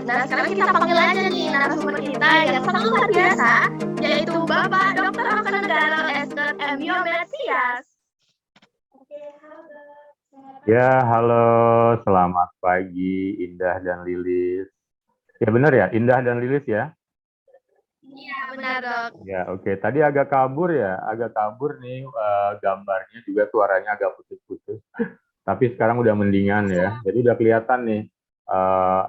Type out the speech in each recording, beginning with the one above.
Nah, sekarang kita panggil aja nih narasumber kita yang sangat luar biasa, yaitu Bapak Dr. Oka Negara Esther M. Yometias. Ya, halo, selamat pagi Indah dan Lilis. Ya benar ya, Indah dan Lilis ya? Iya, benar dok. Ya, oke. Tadi agak kabur nih gambarnya juga suaranya agak putus-putus. Tapi sekarang udah mendingan ya. Jadi udah kelihatan nih eh,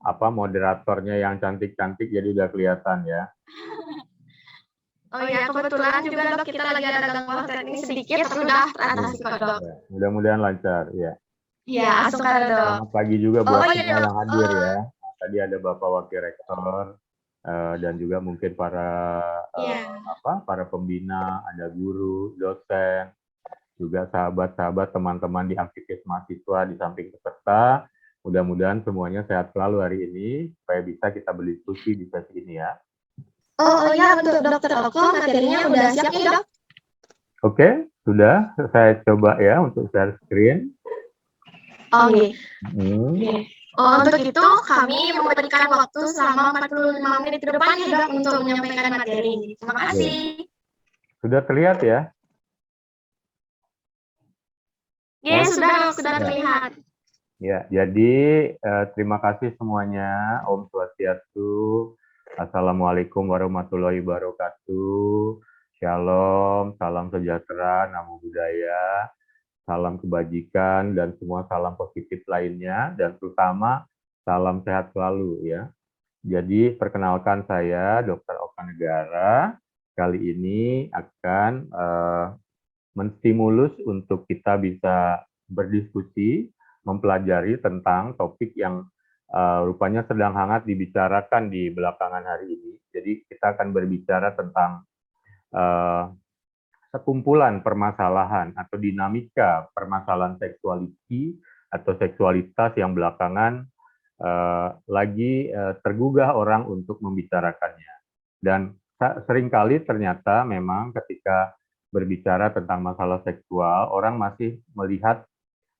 moderatornya yang cantik-cantik jadi udah kelihatan ya. Oh iya, kebetulan juga dok kita lagi ada gangguan teknis sedikit, tapi udah teratasi kok dok. Ya, mudah-mudahan lancar ya. Iya, langsung ke dok. Selamat pagi juga buat Oh iya semua dok. yang hadir ya. Nah, tadi ada Bapak Wakil Rektor dan juga mungkin para pembina, ada guru, dosen, juga sahabat-sahabat teman-teman di aktivis mahasiswa di samping peserta. Mudah-mudahan semuanya sehat selalu hari ini supaya bisa kita berdiskusi di sesi ini ya. Oh iya, untuk Dokter Oko materinya udah siap nih dok. Oke, sudah. Saya coba ya untuk share screen. Oke. Hmm. Oh, untuk itu kami memberikan waktu selama 45 menit ke depan ya dok untuk menyampaikan materi ini. Terima kasih. Sudah terlihat ya? Yes, sudah terlihat. Ya, jadi terima kasih semuanya. Om Swastiastu. Assalamualaikum warahmatullahi wabarakatuh. Shalom, salam sejahtera, namo buddhaya, salam kebajikan, dan semua salam positif lainnya, dan terutama salam sehat selalu ya. Jadi perkenalkan saya Dr. Oka Negara. Kali ini akan menstimulus untuk kita bisa berdiskusi, mempelajari tentang topik yang rupanya sedang hangat dibicarakan di belakangan hari ini. Jadi kita akan berbicara tentang sekumpulan permasalahan atau dinamika permasalahan seksualiti atau seksualitas yang belakangan lagi tergugah orang untuk membicarakannya. Dan seringkali ternyata memang ketika berbicara tentang masalah seksual, orang masih melihat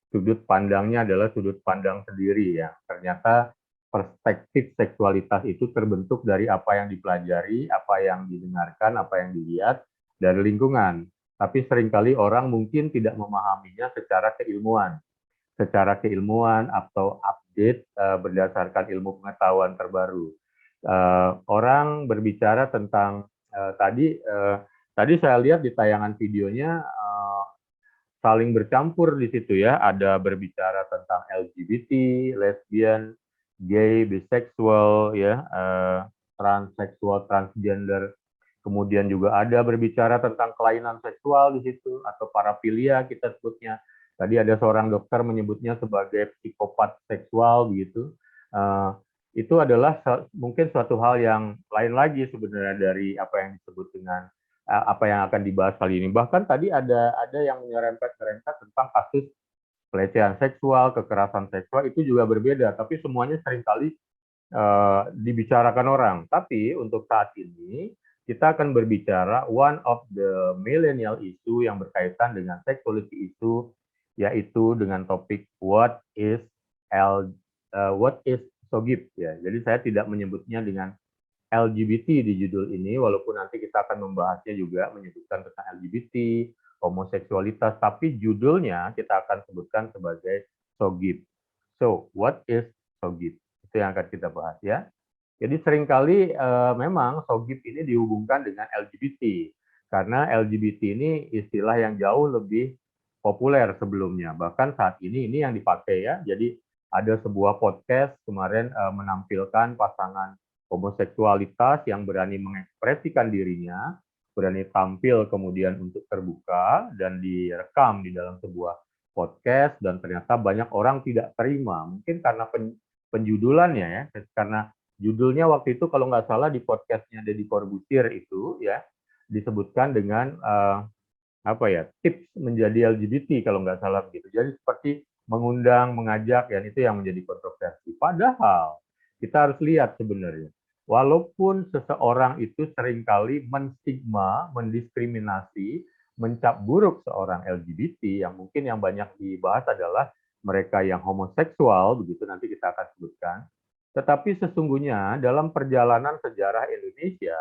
sudut pandangnya adalah sudut pandang sendiri ya. Ternyata perspektif seksualitas itu terbentuk dari apa yang dipelajari, apa yang didengarkan, apa yang dilihat dari lingkungan. Tapi seringkali orang mungkin tidak memahaminya secara keilmuan atau update berdasarkan ilmu pengetahuan terbaru. Orang berbicara tentang tadi saya lihat di tayangan videonya saling bercampur di situ ya. Ada berbicara tentang LGBT, lesbian, gay, biseksual, ya, transseksual, transgender. Kemudian juga ada berbicara tentang kelainan seksual di situ atau parafilia kita sebutnya. Tadi ada seorang dokter menyebutnya sebagai psikopat seksual begitu. Itu adalah mungkin suatu hal yang lain lagi sebenarnya dari apa yang disebut dengan apa yang akan dibahas kali ini. Bahkan tadi ada yang nyerempet-nyerempet tentang kasus pelecehan seksual, kekerasan seksual, itu juga berbeda, tapi semuanya seringkali dibicarakan orang. Tapi untuk saat ini, kita akan berbicara one of the millennial issue yang berkaitan dengan sexuality issue, yaitu dengan topik what is SOGIP ya. Jadi saya tidak menyebutnya dengan LGBT di judul ini, walaupun nanti kita akan membahasnya juga menyebutkan tentang LGBT, homoseksualitas, tapi judulnya kita akan sebutkan sebagai SOGIP. So, what is SOGIP? Itu yang akan kita bahas ya. Jadi seringkali memang SOGIP ini dihubungkan dengan LGBT, karena LGBT ini istilah yang jauh lebih populer sebelumnya. Bahkan saat ini yang dipakai ya. Jadi ada sebuah podcast kemarin menampilkan pasangan homoseksualitas yang berani mengekspresikan dirinya, berani tampil kemudian untuk terbuka dan direkam di dalam sebuah podcast, dan ternyata banyak orang tidak terima, mungkin karena penjudulannya ya, karena judulnya waktu itu kalau nggak salah di podcastnya Deddy Corbuzier itu ya disebutkan dengan tips menjadi LGBT kalau nggak salah begitu. Jadi seperti mengundang, mengajak, dan itu yang menjadi kontroversi. Padahal kita harus lihat sebenarnya, walaupun seseorang itu seringkali menstigma, mendiskriminasi, mencap buruk seorang LGBT, yang mungkin yang banyak dibahas adalah mereka yang homoseksual, begitu nanti kita akan sebutkan. Tetapi sesungguhnya dalam perjalanan sejarah Indonesia,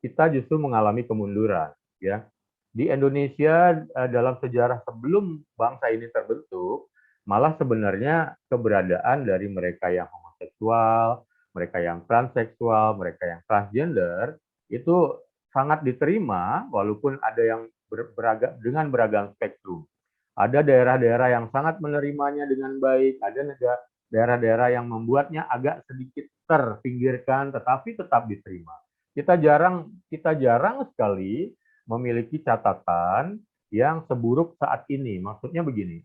kita justru mengalami kemunduran. Ya, di Indonesia dalam sejarah sebelum bangsa ini terbentuk, malah sebenarnya keberadaan dari mereka yang homoseksual, mereka yang transseksual, mereka yang transgender itu sangat diterima, walaupun ada yang dengan beragam spektrum. Ada daerah-daerah yang sangat menerimanya dengan baik, ada daerah-daerah yang membuatnya agak sedikit terpinggirkan, tetapi tetap diterima. Kita jarang sekali memiliki catatan yang seburuk saat ini. Maksudnya begini,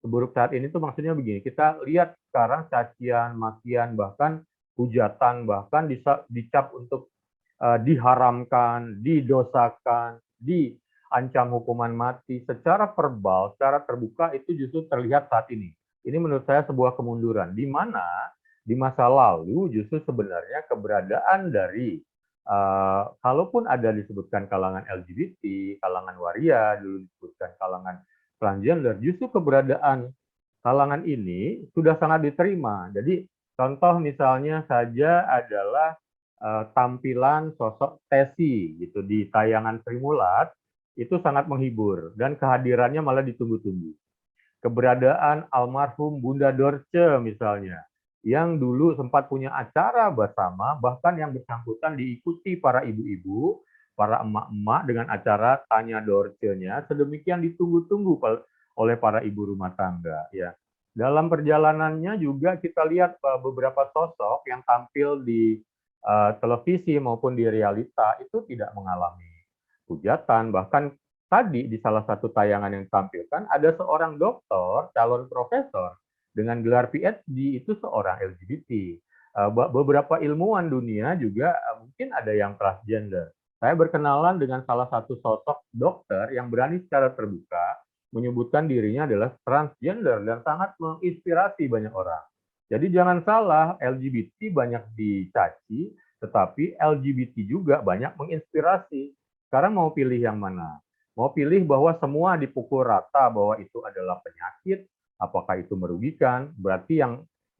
seburuk saat ini tuh maksudnya begini. Kita lihat sekarang cacian, makian, bahkan hujatan, bahkan dicap untuk diharamkan, didosakan, diancam hukuman mati secara verbal, secara terbuka itu justru terlihat saat ini. Ini menurut saya sebuah kemunduran, di mana di masa lalu justru sebenarnya keberadaan dari kalaupun ada disebutkan kalangan LGBT, kalangan waria, dulu disebutkan kalangan transgender, justru keberadaan kalangan ini sudah sangat diterima. Jadi contoh misalnya saja adalah tampilan sosok Tesi gitu di tayangan Sri Mulat itu sangat menghibur dan kehadirannya malah ditunggu-tunggu. Keberadaan almarhum Bunda Dorce misalnya, yang dulu sempat punya acara bersama, bahkan yang bersangkutan diikuti para ibu-ibu, para emak-emak dengan acara Tanya Dorce-nya, sedemikian ditunggu-tunggu oleh para ibu rumah tangga. Ya, dalam perjalanannya juga kita lihat beberapa sosok yang tampil di televisi maupun di realita itu tidak mengalami hujatan, bahkan tadi di salah satu tayangan yang ditampilkan ada seorang dokter, calon profesor dengan gelar PhD itu seorang LGBT. Beberapa ilmuwan dunia juga mungkin ada yang transgender. Saya berkenalan dengan salah satu sosok dokter yang berani secara terbuka menyebutkan dirinya adalah transgender dan sangat menginspirasi banyak orang. Jadi jangan salah, LGBT banyak dicaci, tetapi LGBT juga banyak menginspirasi. Sekarang mau pilih yang mana? Mau pilih bahwa semua dipukul rata bahwa itu adalah penyakit, apakah itu merugikan? Berarti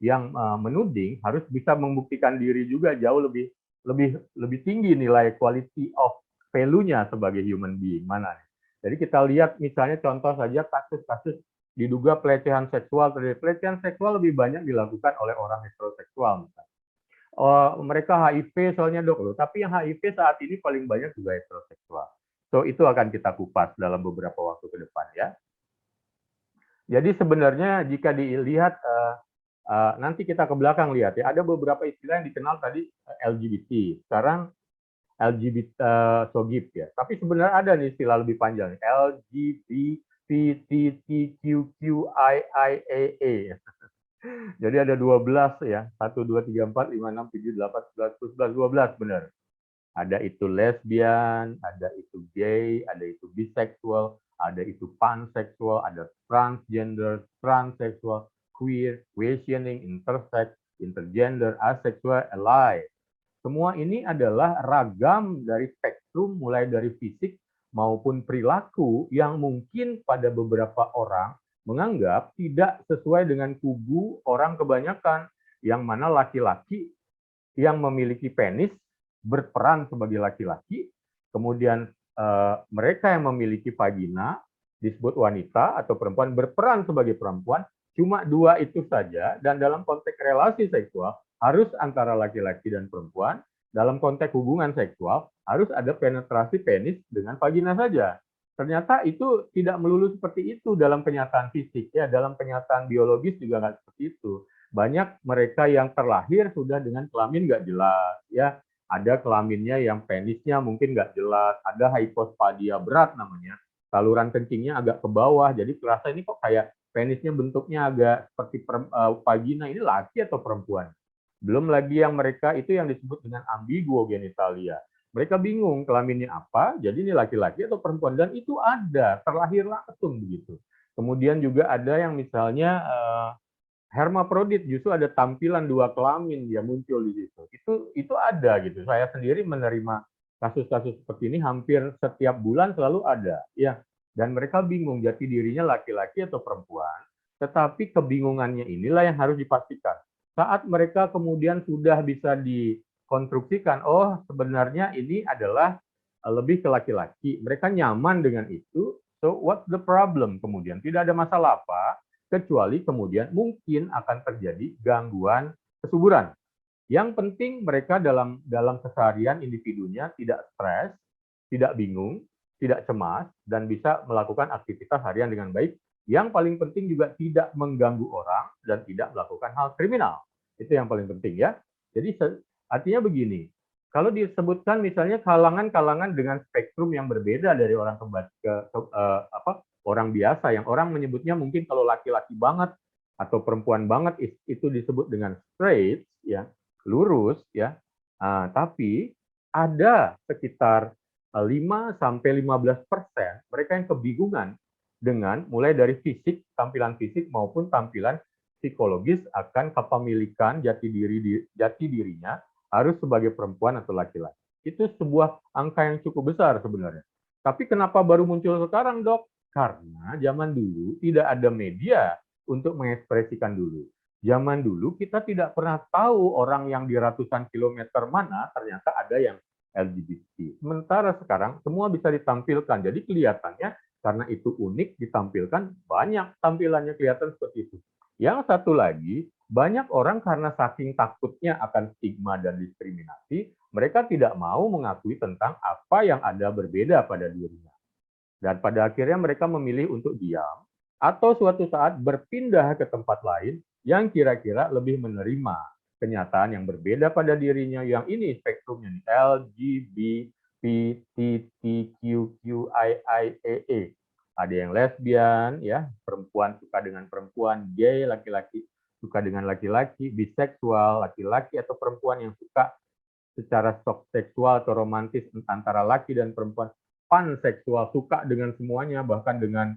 yang menuding harus bisa membuktikan diri juga jauh lebih tinggi nilai quality of value-nya sebagai human being mana? Jadi kita lihat misalnya contoh saja kasus-kasus diduga pelecehan seksual. Pelecehan seksual lebih banyak dilakukan oleh orang heteroseksual misalnya. Mereka HIV soalnya dok loh, tapi yang HIV saat ini paling banyak juga heteroseksual. So itu akan kita kupas dalam beberapa waktu ke depan ya. Jadi sebenarnya jika dilihat nanti kita ke belakang lihat ya, ada beberapa istilah yang dikenal tadi LGBT. Sekarang LGBT SOGIP ya. Tapi sebenarnya ada nih istilah lebih panjang, LGBTQQIIAA. Jadi ada 12 ya, 1, 2, 3, 4, 5, 6, 7, 8, 9, 10, 11, 12 benar. Ada itu lesbian, ada itu gay, ada itu bisexual, ada itu panseksual, ada transgender, transseksual, queer, questioning, intersex, intergender, asexual, ally. Semua ini adalah ragam dari spektrum mulai dari fisik maupun perilaku yang mungkin pada beberapa orang menganggap tidak sesuai dengan kubu orang kebanyakan, yang mana laki-laki yang memiliki penis berperan sebagai laki-laki, kemudian mereka yang memiliki vagina disebut wanita atau perempuan berperan sebagai perempuan, cuma dua itu saja, dan dalam konteks relasi seksual harus antara laki-laki dan perempuan, dalam konteks hubungan seksual harus ada penetrasi penis dengan vagina saja. Ternyata itu tidak melulu seperti itu dalam kenyataan fisik, ya, dalam kenyataan biologis juga nggak seperti itu. Banyak mereka yang terlahir sudah dengan kelamin nggak jelas, ya. Ada kelaminnya yang penisnya mungkin nggak jelas, ada hypospadia berat namanya, saluran kencingnya agak ke bawah, jadi terasa ini kok kayak penisnya bentuknya agak seperti vagina, ini laki atau perempuan. Belum lagi yang mereka itu yang disebut dengan ambiguo genitalia. Mereka bingung kelaminnya apa, jadi ini laki-laki atau perempuan, dan itu ada, terlahir langsung begitu. Kemudian juga ada yang misalnya hermaprodit, justru ada tampilan dua kelamin dia muncul di situ. Itu ada gitu. Saya sendiri menerima kasus-kasus seperti ini hampir setiap bulan selalu ada, ya. Dan mereka bingung jati dirinya laki-laki atau perempuan, tetapi kebingungannya inilah yang harus dipastikan. Saat mereka kemudian sudah bisa dikonstruksikan, oh sebenarnya ini adalah lebih ke laki-laki, mereka nyaman dengan itu, so what's the problem kemudian? Tidak ada masalah apa, kecuali kemudian mungkin akan terjadi gangguan kesuburan. Yang penting mereka dalam keseharian individunya tidak stres, tidak bingung, tidak cemas, dan bisa melakukan aktivitas harian dengan baik. Yang paling penting juga tidak mengganggu orang dan tidak melakukan hal kriminal. Itu yang paling penting ya. Jadi artinya begini, kalau disebutkan misalnya kalangan-kalangan dengan spektrum yang berbeda dari orang orang biasa, yang orang menyebutnya mungkin kalau laki-laki banget atau perempuan banget itu disebut dengan straight, ya, lurus, ya. Tapi ada sekitar 5-15% mereka yang kebingungan dengan mulai dari fisik, tampilan fisik maupun tampilan psikologis akan kepemilikan jati dirinya harus sebagai perempuan atau laki-laki. Itu sebuah angka yang cukup besar sebenarnya. Tapi kenapa baru muncul sekarang, Dok? Karena zaman dulu tidak ada media untuk mengekspresikan dulu. Zaman dulu kita tidak pernah tahu orang yang di ratusan kilometer mana ternyata ada yang LGBT. Sementara sekarang semua bisa ditampilkan. Jadi kelihatannya karena itu unik ditampilkan, banyak tampilannya kelihatan seperti itu. Yang satu lagi, banyak orang karena saking takutnya akan stigma dan diskriminasi, mereka tidak mau mengakui tentang apa yang ada berbeda pada dirinya. Dan pada akhirnya mereka memilih untuk diam, atau suatu saat berpindah ke tempat lain yang kira-kira lebih menerima kenyataan yang berbeda pada dirinya, yang ini spektrumnya nih, LGBTQQIIAA. Ada yang lesbian, ya, perempuan suka dengan perempuan, gay, laki-laki suka dengan laki-laki, biseksual, laki-laki atau perempuan yang suka secara seksual atau romantis antara laki dan perempuan, panseksual, suka dengan semuanya, bahkan dengan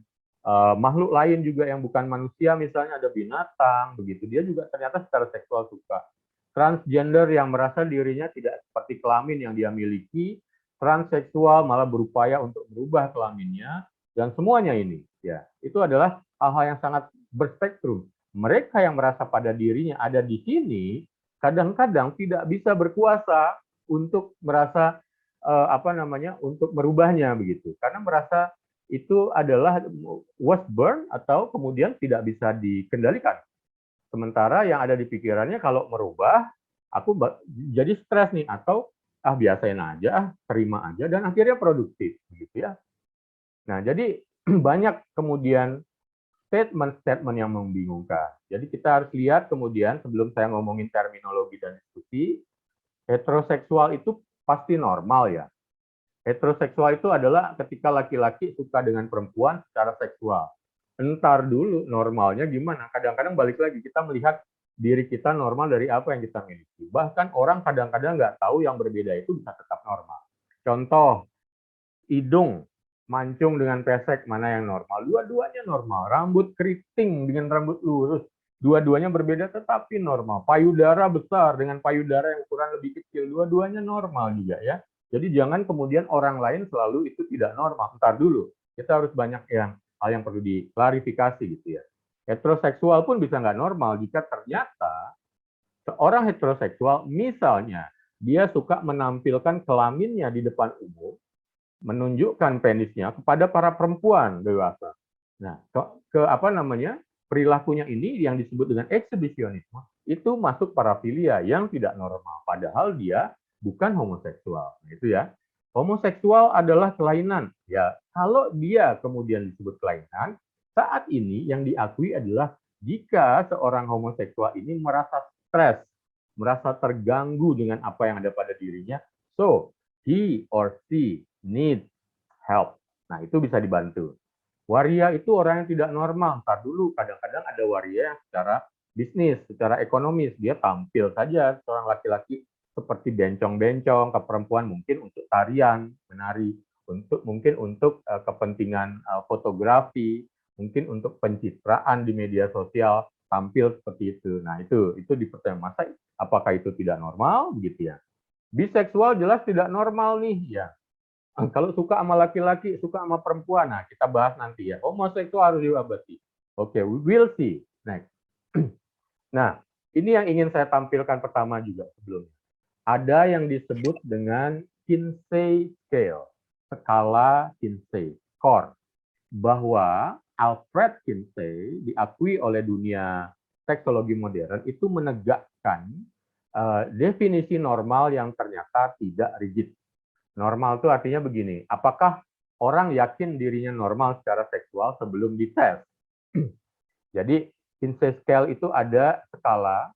makhluk lain juga yang bukan manusia, misalnya ada binatang, begitu. Dia juga ternyata secara seksual suka. Transgender yang merasa dirinya tidak seperti kelamin yang dia miliki, transseksual malah berupaya untuk merubah kelaminnya, dan semuanya ini, ya, itu adalah hal-hal yang sangat berspektrum. Mereka yang merasa pada dirinya ada di sini, kadang-kadang tidak bisa berkuasa untuk merasa untuk merubahnya begitu, karena merasa itu adalah was burn atau kemudian tidak bisa dikendalikan. Sementara yang ada di pikirannya kalau merubah, aku jadi stres nih, atau biasain aja, terima aja, dan akhirnya produktif, gitu ya. Nah, jadi banyak kemudian statement-statement yang membingungkan. Jadi kita harus lihat kemudian, sebelum saya ngomongin terminologi dan diskusi, heteroseksual itu pasti normal ya. Heteroseksual itu adalah ketika laki-laki suka dengan perempuan secara seksual. Entar dulu normalnya gimana? Kadang-kadang balik lagi, kita melihat diri kita normal dari apa yang kita miliki. Bahkan orang kadang-kadang nggak tahu yang berbeda itu bisa tetap normal. Contoh, hidung mancung dengan pesek, mana yang normal? Dua-duanya normal. Rambut keriting dengan rambut lurus, dua-duanya berbeda tetapi normal. Payudara besar dengan payudara yang ukuran lebih kecil, dua-duanya normal juga ya. Jadi jangan kemudian orang lain selalu itu tidak normal. Entar dulu, kita harus banyak hal yang perlu diklarifikasi gitu ya. Heteroseksual pun bisa nggak normal jika ternyata seorang heteroseksual misalnya dia suka menampilkan kelaminnya di depan umum, menunjukkan penisnya kepada para perempuan dewasa. Nah, perilakunya ini yang disebut dengan eksibisionisme, itu masuk parafilia yang tidak normal, padahal dia bukan homoseksual. Itu ya. Homoseksual adalah kelainan. Ya, kalau dia kemudian disebut kelainan, saat ini yang diakui adalah jika seorang homoseksual ini merasa stres, merasa terganggu dengan apa yang ada pada dirinya, so he or she need help. Nah, itu bisa dibantu. Waria itu orang yang tidak normal. Ntar dulu, kadang-kadang ada waria yang secara bisnis, secara ekonomis, dia tampil saja seorang laki-laki seperti bencong-bencong, ke perempuan mungkin untuk tarian, menari, mungkin untuk kepentingan fotografi, mungkin untuk pencitraan di media sosial, tampil seperti itu. Nah, itu dipertanyakan, masa apakah itu tidak normal begitu ya? Biseksual jelas tidak normal nih ya. Kalau suka sama laki-laki, suka sama perempuan, nah kita bahas nanti ya. Homoseksual harus diobati. Oke, we will see next. Nah, Ini yang ingin saya tampilkan pertama juga sebelumnya. Ada yang disebut dengan Kinsey Scale, skala Kinsey, skor, bahwa Alfred Kinsey diakui oleh dunia seksologi modern itu menegakkan definisi normal yang ternyata tidak rigid. Normal itu artinya begini, apakah orang yakin dirinya normal secara seksual sebelum dites? Jadi Kinsey Scale itu ada skala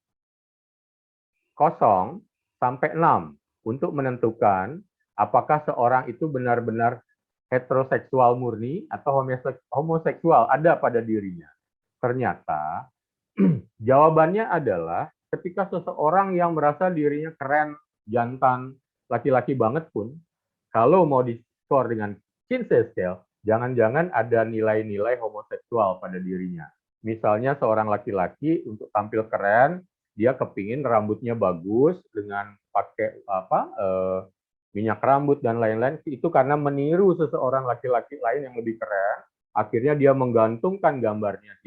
0 sampai 6 untuk menentukan apakah seorang itu benar-benar heteroseksual murni atau homoseksual ada pada dirinya. Ternyata jawabannya adalah ketika seseorang yang merasa dirinya keren, jantan, laki-laki banget pun, kalau mau di-skor dengan Kinsey Scale, jangan-jangan ada nilai-nilai homoseksual pada dirinya. Misalnya seorang laki-laki untuk tampil keren, dia kepingin rambutnya bagus dengan pakai minyak rambut dan lain-lain, itu karena meniru seseorang laki-laki lain yang lebih keren. Akhirnya dia menggantungkan gambarnya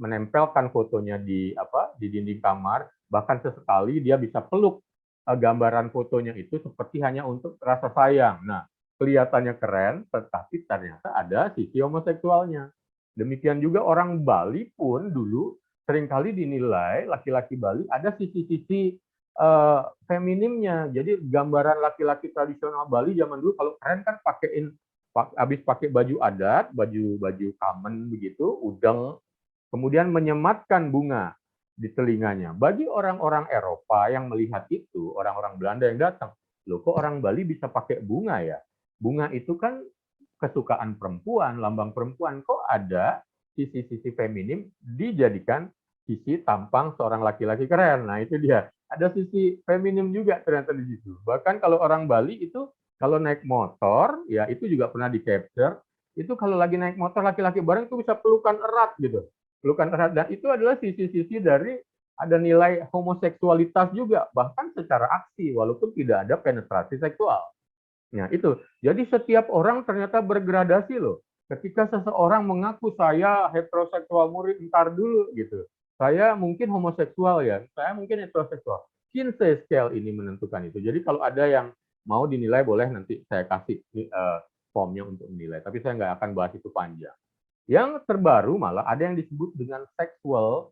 menempelkan fotonya di dinding kamar, bahkan sesekali dia bisa peluk gambaran fotonya itu seperti hanya untuk rasa sayang. Nah, kelihatannya keren, tetapi ternyata ada sisi homoseksualnya. Demikian juga orang Bali pun dulu seringkali dinilai laki-laki Bali ada sisi-sisi feminimnya. Jadi gambaran laki-laki tradisional Bali zaman dulu kalau keren kan habis pakai baju adat, baju kamen begitu, udeng, kemudian menyematkan bunga di telinganya. Bagi orang-orang Eropa yang melihat itu, orang-orang Belanda yang datang, loh kok orang Bali bisa pakai bunga ya? Bunga itu kan kesukaan perempuan, lambang perempuan, kok ada sisi-sisi feminim dijadikan sisi tampang seorang laki-laki keren. Nah itu dia, ada sisi feminim juga ternyata di situ. Bahkan kalau orang Bali itu kalau naik motor, ya itu juga pernah di capture, itu kalau lagi naik motor laki-laki bareng itu bisa pelukan erat gitu. Pelukan erat, dan itu adalah sisi-sisi dari ada nilai homoseksualitas juga, bahkan secara aksi, walaupun tidak ada penetrasi seksual. Nah, itu. Jadi setiap orang ternyata bergradasi loh. Ketika seseorang mengaku saya heteroseksual murid, ntar dulu gitu. Saya mungkin homoseksual ya, saya mungkin heteroseksual. Kinsey Scale ini menentukan itu. Jadi kalau ada yang mau dinilai boleh nanti saya kasih formnya untuk menilai. Tapi saya nggak akan bahas itu panjang. Yang terbaru malah ada yang disebut dengan sexual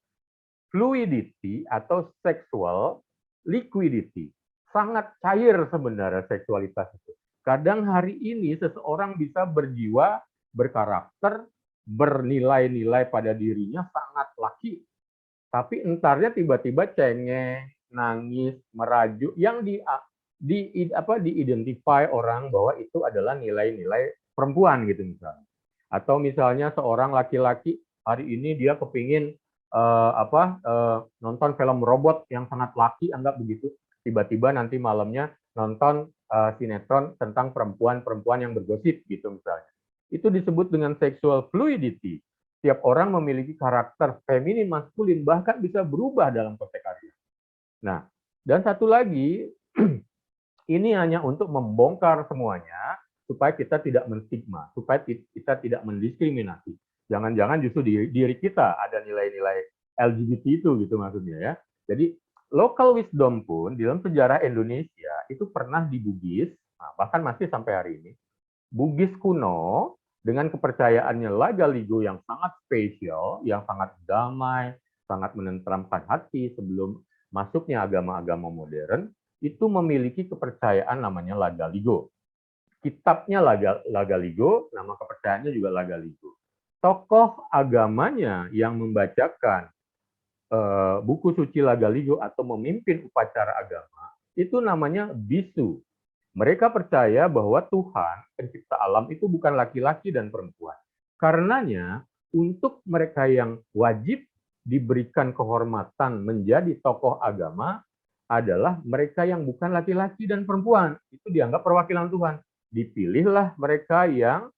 fluidity atau sexual liquidity. Sangat cair sebenarnya seksualitas itu. Kadang hari ini seseorang bisa berjiwa, berkarakter, bernilai-nilai pada dirinya sangat laki. Tapi entarnya tiba-tiba cengeng, nangis, merajuk, yang diidentify orang bahwa itu adalah nilai-nilai perempuan gitu misalnya. Atau misalnya seorang laki-laki hari ini dia kepingin nonton film robot yang sangat laki, anggap begitu. Tiba-tiba nanti malamnya nonton sinetron tentang perempuan-perempuan yang bergosip gitu misalnya. Itu disebut dengan sexual fluidity. Setiap orang memiliki karakter feminin, maskulin, bahkan bisa berubah dalam konteks karya. Nah, dan satu lagi, ini hanya untuk membongkar semuanya supaya kita tidak menstigma, supaya kita tidak mendiskriminasi. Jangan-jangan justru diri kita ada nilai-nilai LGBT itu gitu maksudnya ya. Jadi local wisdom pun di dalam sejarah Indonesia itu pernah di Bugis, bahkan masih sampai hari ini. Bugis kuno dengan kepercayaannya Lagaligo yang sangat spesial, yang sangat damai, sangat menenteramkan hati sebelum masuknya agama-agama modern, itu memiliki kepercayaan namanya Lagaligo. Kitabnya Lagaligo, nama kepercayaannya juga Lagaligo. Tokoh agamanya yang membacakan buku suci Lagaligo atau memimpin upacara agama, itu namanya bisu. Mereka percaya bahwa Tuhan, pencipta alam, itu bukan laki-laki dan perempuan. Karenanya, untuk mereka yang wajib diberikan kehormatan menjadi tokoh agama adalah mereka yang bukan laki-laki dan perempuan. Itu dianggap perwakilan Tuhan. Dipilihlah mereka yang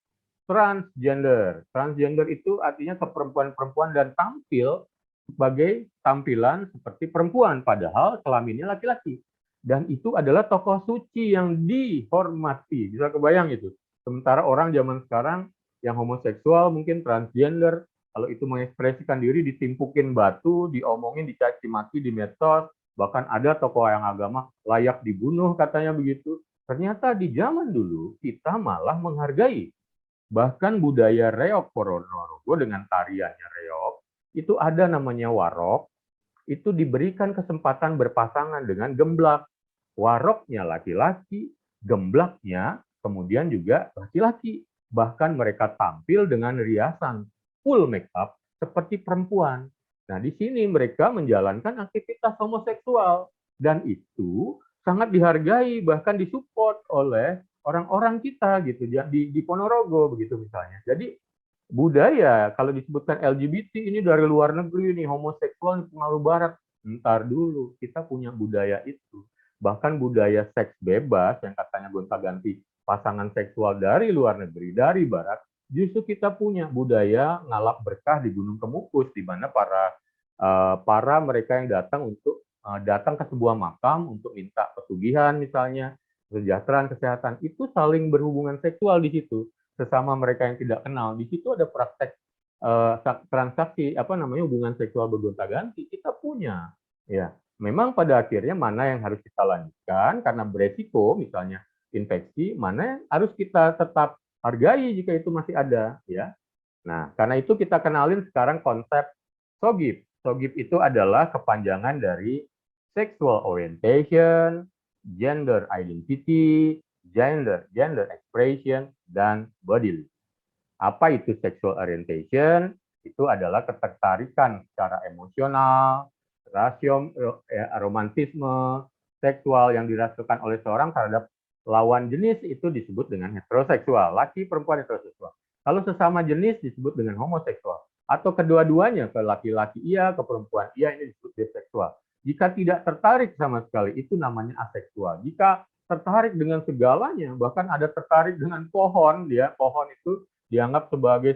transgender. Transgender itu artinya keperempuan-perempuan dan tampil sebagai tampilan seperti perempuan, padahal kelaminnya laki-laki. Dan itu adalah tokoh suci yang dihormati. Bisa kebayang itu. Sementara orang zaman sekarang yang homoseksual, mungkin transgender, Kalau itu mengekspresikan diri ditimpukin batu, diomongin, dicaci maki di medsos, bahkan ada tokoh yang agama layak dibunuh katanya begitu. Ternyata di zaman dulu kita malah menghargai. Bahkan budaya reog Ponorogo dengan tariannya reog, itu ada namanya warok, itu diberikan kesempatan berpasangan dengan gemblak. Waroknya laki-laki, gemblaknya kemudian juga laki-laki. Bahkan mereka tampil dengan riasan full make up seperti perempuan. Nah, di sini mereka menjalankan aktivitas homoseksual dan itu sangat dihargai bahkan disupport oleh orang-orang kita gitu di Ponorogo begitu misalnya. Jadi budaya kalau disebutkan LGBT ini dari luar negeri nih, homoseksual pengaruh barat. Ntar dulu, kita punya budaya itu. Bahkan budaya seks bebas yang katanya gonta-ganti pasangan seksual dari luar negeri, dari barat, justru kita punya budaya ngalap berkah di Gunung Kemukus, di mana para mereka yang datang untuk datang ke sebuah makam untuk minta pesugihan misalnya, kesejahteraan, kesehatan, itu saling berhubungan seksual di situ sesama mereka yang tidak kenal. Di situ ada praktek transaksi hubungan seksual bergonta-ganti. Kita punya, ya. Memang pada akhirnya mana yang harus kita lanjutkan karena beresiko, misalnya infeksi, mana yang harus kita tetap hargai jika itu masih ada, ya. Nah, karena itu kita kenalin sekarang konsep SOGIP. SOGIP itu adalah kepanjangan dari sexual orientation, gender identity, gender expression, dan bodily. Apa itu sexual orientation? Itu adalah ketertarikan secara emosional, romantisme, seksual yang dirasakan oleh seorang terhadap lawan jenis itu disebut dengan heteroseksual, laki perempuan heteroseksual. Kalau sesama jenis disebut dengan homoseksual. Atau kedua-duanya, ke laki-laki iya, ke perempuan iya, ini disebut biseksual. Jika tidak tertarik sama sekali, itu namanya aseksual. Jika tertarik dengan segalanya, bahkan ada tertarik dengan pohon, pohon itu dianggap sebagai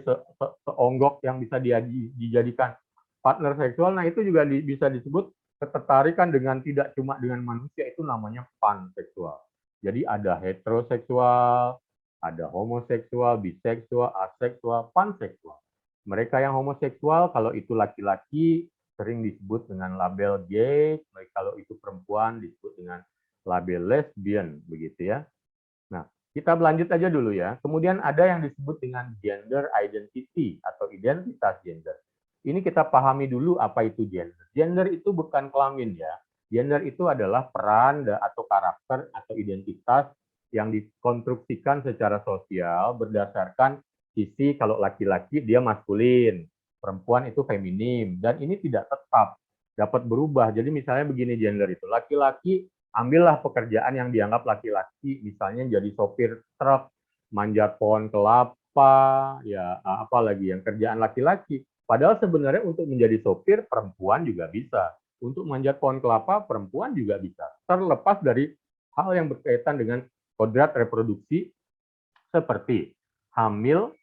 seonggok yang bisa dijadikan partner seksual. Nah, itu juga bisa disebut ketertarikan dengan tidak cuma dengan manusia, itu namanya panseksual. Jadi ada heteroseksual, ada homoseksual, biseksual, aseksual, panseksual. Mereka yang homoseksual, kalau itu laki-laki, sering disebut dengan label gay, kalau itu perempuan disebut dengan label lesbian, begitu ya. Nah, kita lanjut aja dulu ya. Kemudian ada yang disebut dengan gender identity atau identitas gender. Ini kita pahami dulu apa itu gender. Gender itu bukan kelamin ya. Gender itu adalah peran atau karakter atau identitas yang dikonstruksikan secara sosial berdasarkan sisi kalau laki-laki dia maskulin, perempuan itu feminim, dan ini tidak tetap, dapat berubah. Jadi misalnya begini gender itu, laki-laki ambillah pekerjaan yang dianggap laki-laki, misalnya jadi sopir truk, manjat pohon kelapa, ya apalagi yang kerjaan laki-laki. Padahal sebenarnya untuk menjadi sopir perempuan juga bisa. Untuk manjat pohon kelapa perempuan juga bisa. Terlepas dari hal yang berkaitan dengan kodrat reproduksi seperti hamil,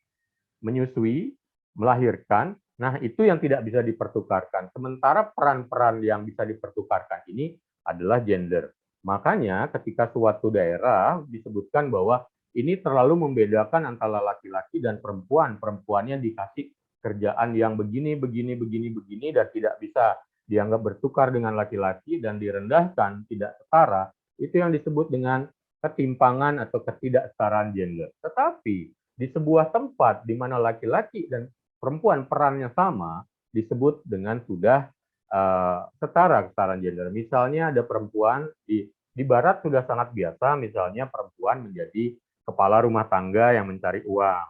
menyusui, melahirkan. Nah, itu yang tidak bisa dipertukarkan. Sementara peran-peran yang bisa dipertukarkan ini adalah gender. Makanya ketika suatu daerah disebutkan bahwa ini terlalu membedakan antara laki-laki dan perempuan. Perempuannya dikasih kerjaan yang begini, dan tidak bisa dianggap bertukar dengan laki-laki dan direndahkan, tidak setara. Itu yang disebut dengan ketimpangan atau ketidaksetaraan gender. Tetapi di sebuah tempat di mana laki-laki dan perempuan perannya sama, disebut dengan sudah setara kesetaraan gender. Misalnya ada perempuan di barat sudah sangat biasa, misalnya perempuan menjadi kepala rumah tangga yang mencari uang.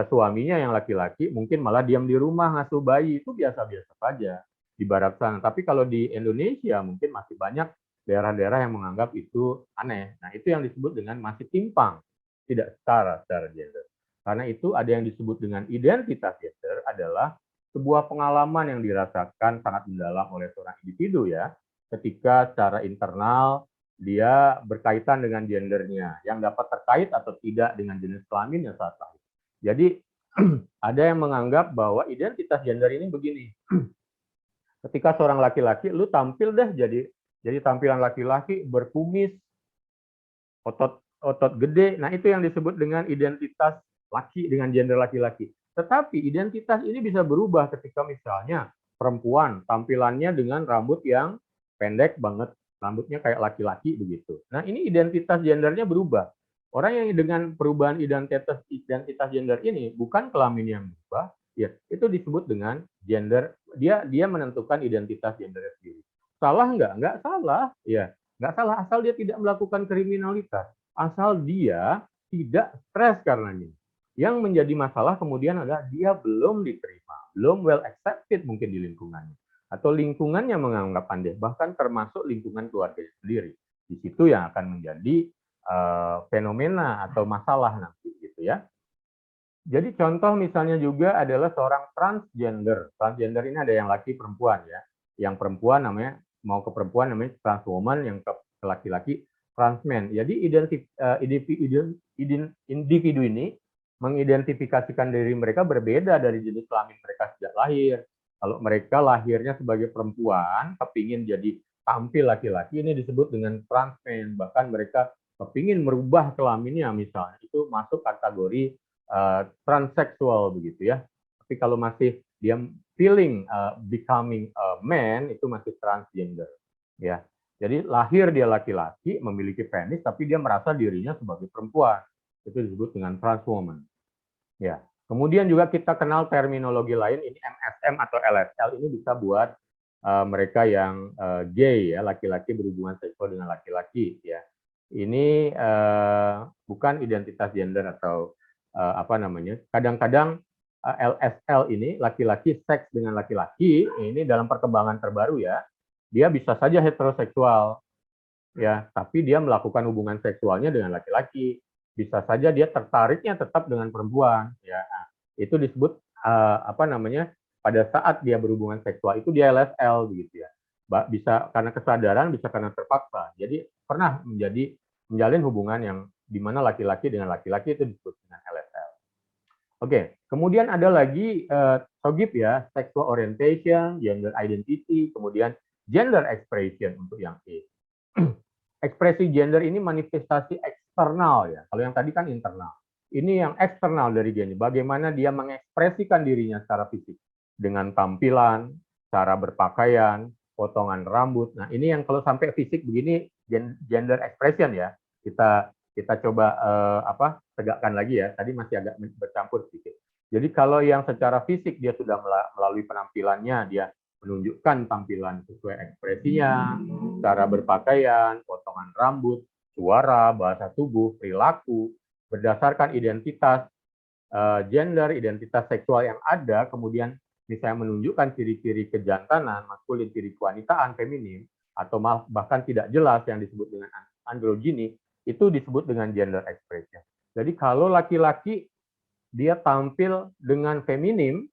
Suaminya yang laki-laki mungkin malah diam di rumah ngasuh bayi, itu biasa-biasa saja di barat sana. Tapi kalau di Indonesia mungkin masih banyak daerah-daerah yang menganggap itu aneh. Nah, itu yang disebut dengan masih timpang, tidak setara secara gender. Karena itu ada yang disebut dengan identitas gender adalah sebuah pengalaman yang dirasakan sangat mendalam oleh seorang individu ya, ketika secara internal dia berkaitan dengan gendernya, yang dapat terkait atau tidak dengan jenis kelaminnya saat lahir. Jadi ada yang menganggap bahwa identitas gender ini begini. Ketika seorang laki-laki, lu tampil deh jadi tampilan laki-laki, berkumis, otot gede. Nah, itu yang disebut dengan identitas laki dengan gender laki-laki. Tetapi identitas ini bisa berubah ketika misalnya perempuan tampilannya dengan rambut yang pendek banget, rambutnya kayak laki-laki begitu. Nah, ini identitas gendernya berubah. Orang yang dengan perubahan identitas gender ini bukan kelamin yang berubah, ya itu disebut dengan gender. Dia menentukan identitas gendernya sendiri. Salah nggak? Nggak salah. Ya, nggak salah asal dia tidak melakukan kriminalitas. Asal dia tidak stres karenanya. Yang menjadi masalah kemudian adalah dia belum diterima, belum well accepted mungkin di lingkungannya. Atau lingkungannya menganggap aneh, bahkan termasuk lingkungan keluarga sendiri. Di situ yang akan menjadi fenomena atau masalah nanti gitu ya. Jadi contoh misalnya juga adalah seorang transgender. Transgender ini ada yang laki perempuan ya. Yang perempuan namanya mau ke perempuan namanya trans woman, yang ke laki-laki transman. Jadi individu ini mengidentifikasikan diri mereka berbeda dari jenis kelamin mereka sejak lahir. Kalau mereka lahirnya sebagai perempuan, kepingin jadi tampil laki-laki, ini disebut dengan transman. Bahkan mereka kepingin merubah kelaminnya misalnya, itu masuk kategori transseksual begitu ya. Tapi kalau masih dia feeling becoming a man, itu masih transgender ya. Jadi lahir dia laki-laki, memiliki penis, tapi dia merasa dirinya sebagai perempuan. Itu disebut dengan trans woman. Ya. Kemudian juga kita kenal terminologi lain, ini MSM atau LSL, ini bisa buat mereka yang gay ya, laki-laki berhubungan seksual dengan laki-laki ya. Ini bukan identitas gender atau apa namanya. Kadang-kadang LSL ini laki-laki seks dengan laki-laki, ini dalam perkembangan terbaru ya. Dia bisa saja heteroseksual ya, tapi dia melakukan hubungan seksualnya dengan laki-laki. Bisa saja dia tertariknya tetap dengan perempuan ya. Nah, itu disebut apa namanya, pada saat dia berhubungan seksual itu dia LSL begitu ya. Bisa karena kesadaran, bisa karena terpaksa. Jadi pernah menjalin hubungan yang di mana laki-laki dengan laki-laki, itu disebut dengan LSL. Oke, kemudian ada lagi SOGIP ya, sexual orientation, gender identity, kemudian gender expression untuk yang E. Ekspresi gender ini manifestasi eksternal ya. Kalau yang tadi kan internal. Ini yang eksternal dari dia. Bagaimana dia mengekspresikan dirinya secara fisik. Dengan tampilan, cara berpakaian, potongan rambut. Nah, ini yang kalau sampai fisik begini gender expression ya. Kita coba tegakkan lagi ya. Tadi masih agak bercampur sedikit. Jadi kalau yang secara fisik dia sudah melalui penampilannya, dia menunjukkan tampilan sesuai ekspresinya, cara berpakaian, potongan rambut, suara, bahasa tubuh, perilaku, berdasarkan identitas gender, identitas seksual yang ada, kemudian misalnya menunjukkan ciri-ciri kejantanan, maskulin, ciri kewanitaan, feminin, atau bahkan tidak jelas yang disebut dengan androgini, itu disebut dengan gender expression. Jadi kalau laki-laki dia tampil dengan feminim,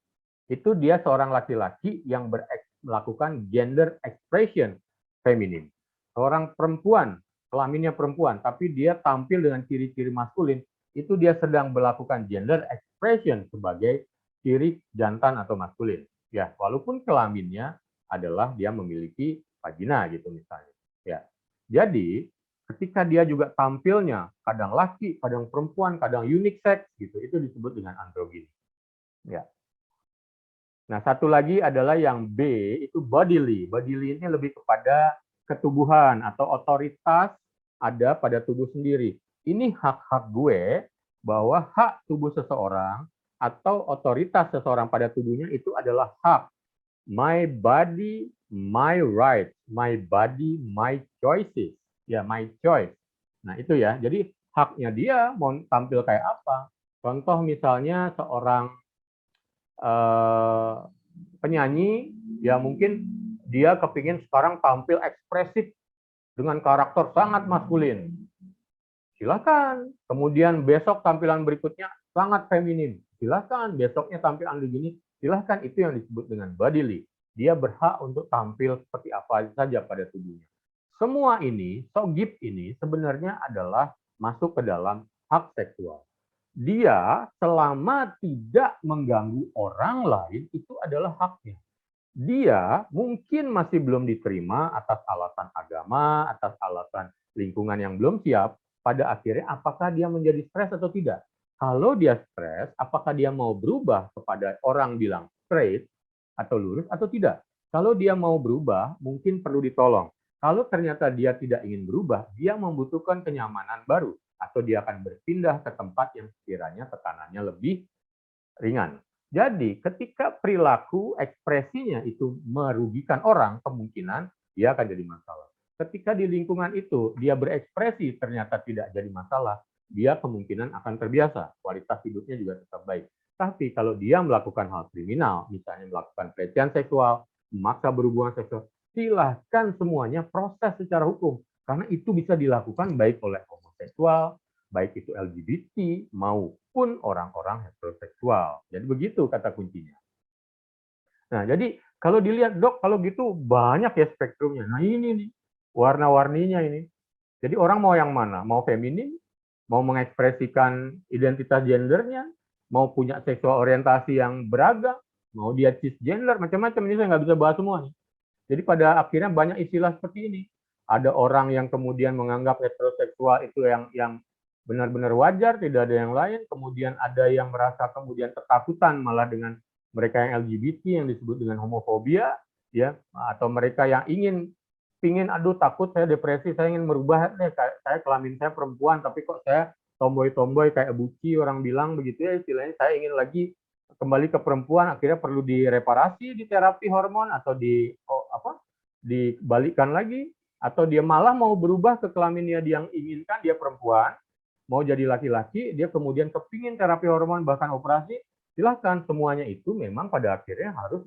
itu dia seorang laki-laki yang melakukan gender expression feminim. Seorang perempuan, kelaminnya perempuan, tapi dia tampil dengan ciri-ciri maskulin, itu dia sedang melakukan gender expression sebagai ciri jantan atau maskulin. Ya, walaupun kelaminnya adalah dia memiliki vagina gitu misalnya. Ya. Jadi, ketika dia juga tampilnya kadang laki, kadang perempuan, kadang unisex gitu, itu disebut dengan androgyn. Ya. Nah, satu lagi adalah yang B, itu bodily. Bodily ini lebih kepada ketubuhan atau otoritas ada pada tubuh sendiri. Ini hak-hak gue bahwa hak tubuh seseorang atau otoritas seseorang pada tubuhnya itu adalah hak. My body, my right. My body, my choices. Ya, my choice. Nah, itu ya. Jadi haknya dia mau tampil kayak apa. Contoh misalnya seorang penyanyi, ya mungkin dia kepingin sekarang tampil ekspresif dengan karakter sangat maskulin. Silakan. Kemudian besok tampilan berikutnya sangat feminin. Silakan. Besoknya tampil androgini. Silakan. Itu yang disebut dengan bodily. Dia berhak untuk tampil seperti apa saja pada tubuhnya. Semua ini, SOGIP ini sebenarnya adalah masuk ke dalam hak seksual. Dia selama tidak mengganggu orang lain itu adalah haknya. Dia mungkin masih belum diterima atas alasan agama, atas alasan lingkungan yang belum siap. Pada akhirnya apakah dia menjadi stres atau tidak? Kalau dia stres, apakah dia mau berubah kepada orang bilang straight atau lurus atau tidak? Kalau dia mau berubah, mungkin perlu ditolong. Kalau ternyata dia tidak ingin berubah, dia membutuhkan kenyamanan baru atau dia akan berpindah ke tempat yang sekiranya tekanannya lebih ringan. Jadi, ketika perilaku ekspresinya itu merugikan orang, kemungkinan dia akan jadi masalah. Ketika di lingkungan itu dia berekspresi ternyata tidak jadi masalah, dia kemungkinan akan terbiasa, kualitas hidupnya juga tetap baik. Tapi kalau dia melakukan hal kriminal, misalnya melakukan pelecehan seksual, memaksa berhubungan seksual, silahkan semuanya proses secara hukum. Karena itu bisa dilakukan baik oleh homoseksual, baik itu LGBT maupun orang-orang heteroseksual. Jadi begitu kata kuncinya. Nah, jadi kalau dilihat, Dok, kalau gitu banyak ya spektrumnya. Nah, ini nih, warna-warninya ini. Jadi orang mau yang mana? Mau feminim? Mau mengekspresikan identitas gendernya? Mau punya seksual orientasi yang beragam? Mau dia cisgender? Macam-macam. Ini saya nggak bisa bahas semua nih. Jadi pada akhirnya banyak istilah seperti ini. Ada orang yang kemudian menganggap heteroseksual itu yang benar-benar wajar, tidak ada yang lain. Kemudian ada yang merasa kemudian ketakutan malah dengan mereka yang LGBT yang disebut dengan homofobia, ya, atau mereka yang ingin aduh takut saya depresi, saya ingin merubah, saya kelamin saya perempuan tapi kok saya tomboy-tomboy kayak buci orang bilang begitu ya istilahnya, saya ingin lagi kembali ke perempuan, akhirnya perlu direparasi di terapi hormon atau dibalikkan lagi, atau dia malah mau berubah ke kelaminnya dia yang inginkan, dia perempuan mau jadi laki-laki, dia kemudian kepingin terapi hormon bahkan operasi, silahkan. Semuanya itu memang pada akhirnya harus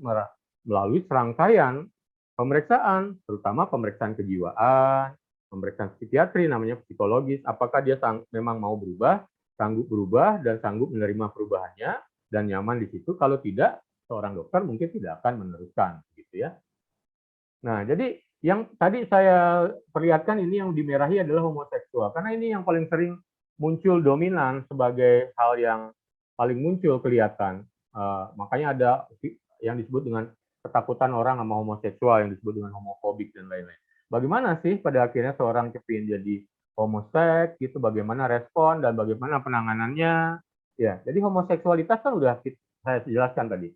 melalui serangkaian pemeriksaan, terutama pemeriksaan kejiwaan, pemeriksaan psikiatri, namanya psikologis, apakah dia memang mau berubah, sanggup berubah, dan sanggup menerima perubahannya, dan nyaman di situ. Kalau tidak, seorang dokter mungkin tidak akan meneruskan, gitu ya. Nah, jadi yang tadi saya perlihatkan ini yang dimerahi adalah homoseksual, karena ini yang paling sering muncul dominan sebagai hal yang paling muncul kelihatan. Makanya ada yang disebut dengan ketakutan orang sama homoseksual, yang disebut dengan homofobik dan lain-lain. Bagaimana sih pada akhirnya seorang kepingin jadi homoseks, gitu, bagaimana respon dan bagaimana penanganannya? Ya, jadi homoseksualitas kan udah saya jelaskan tadi.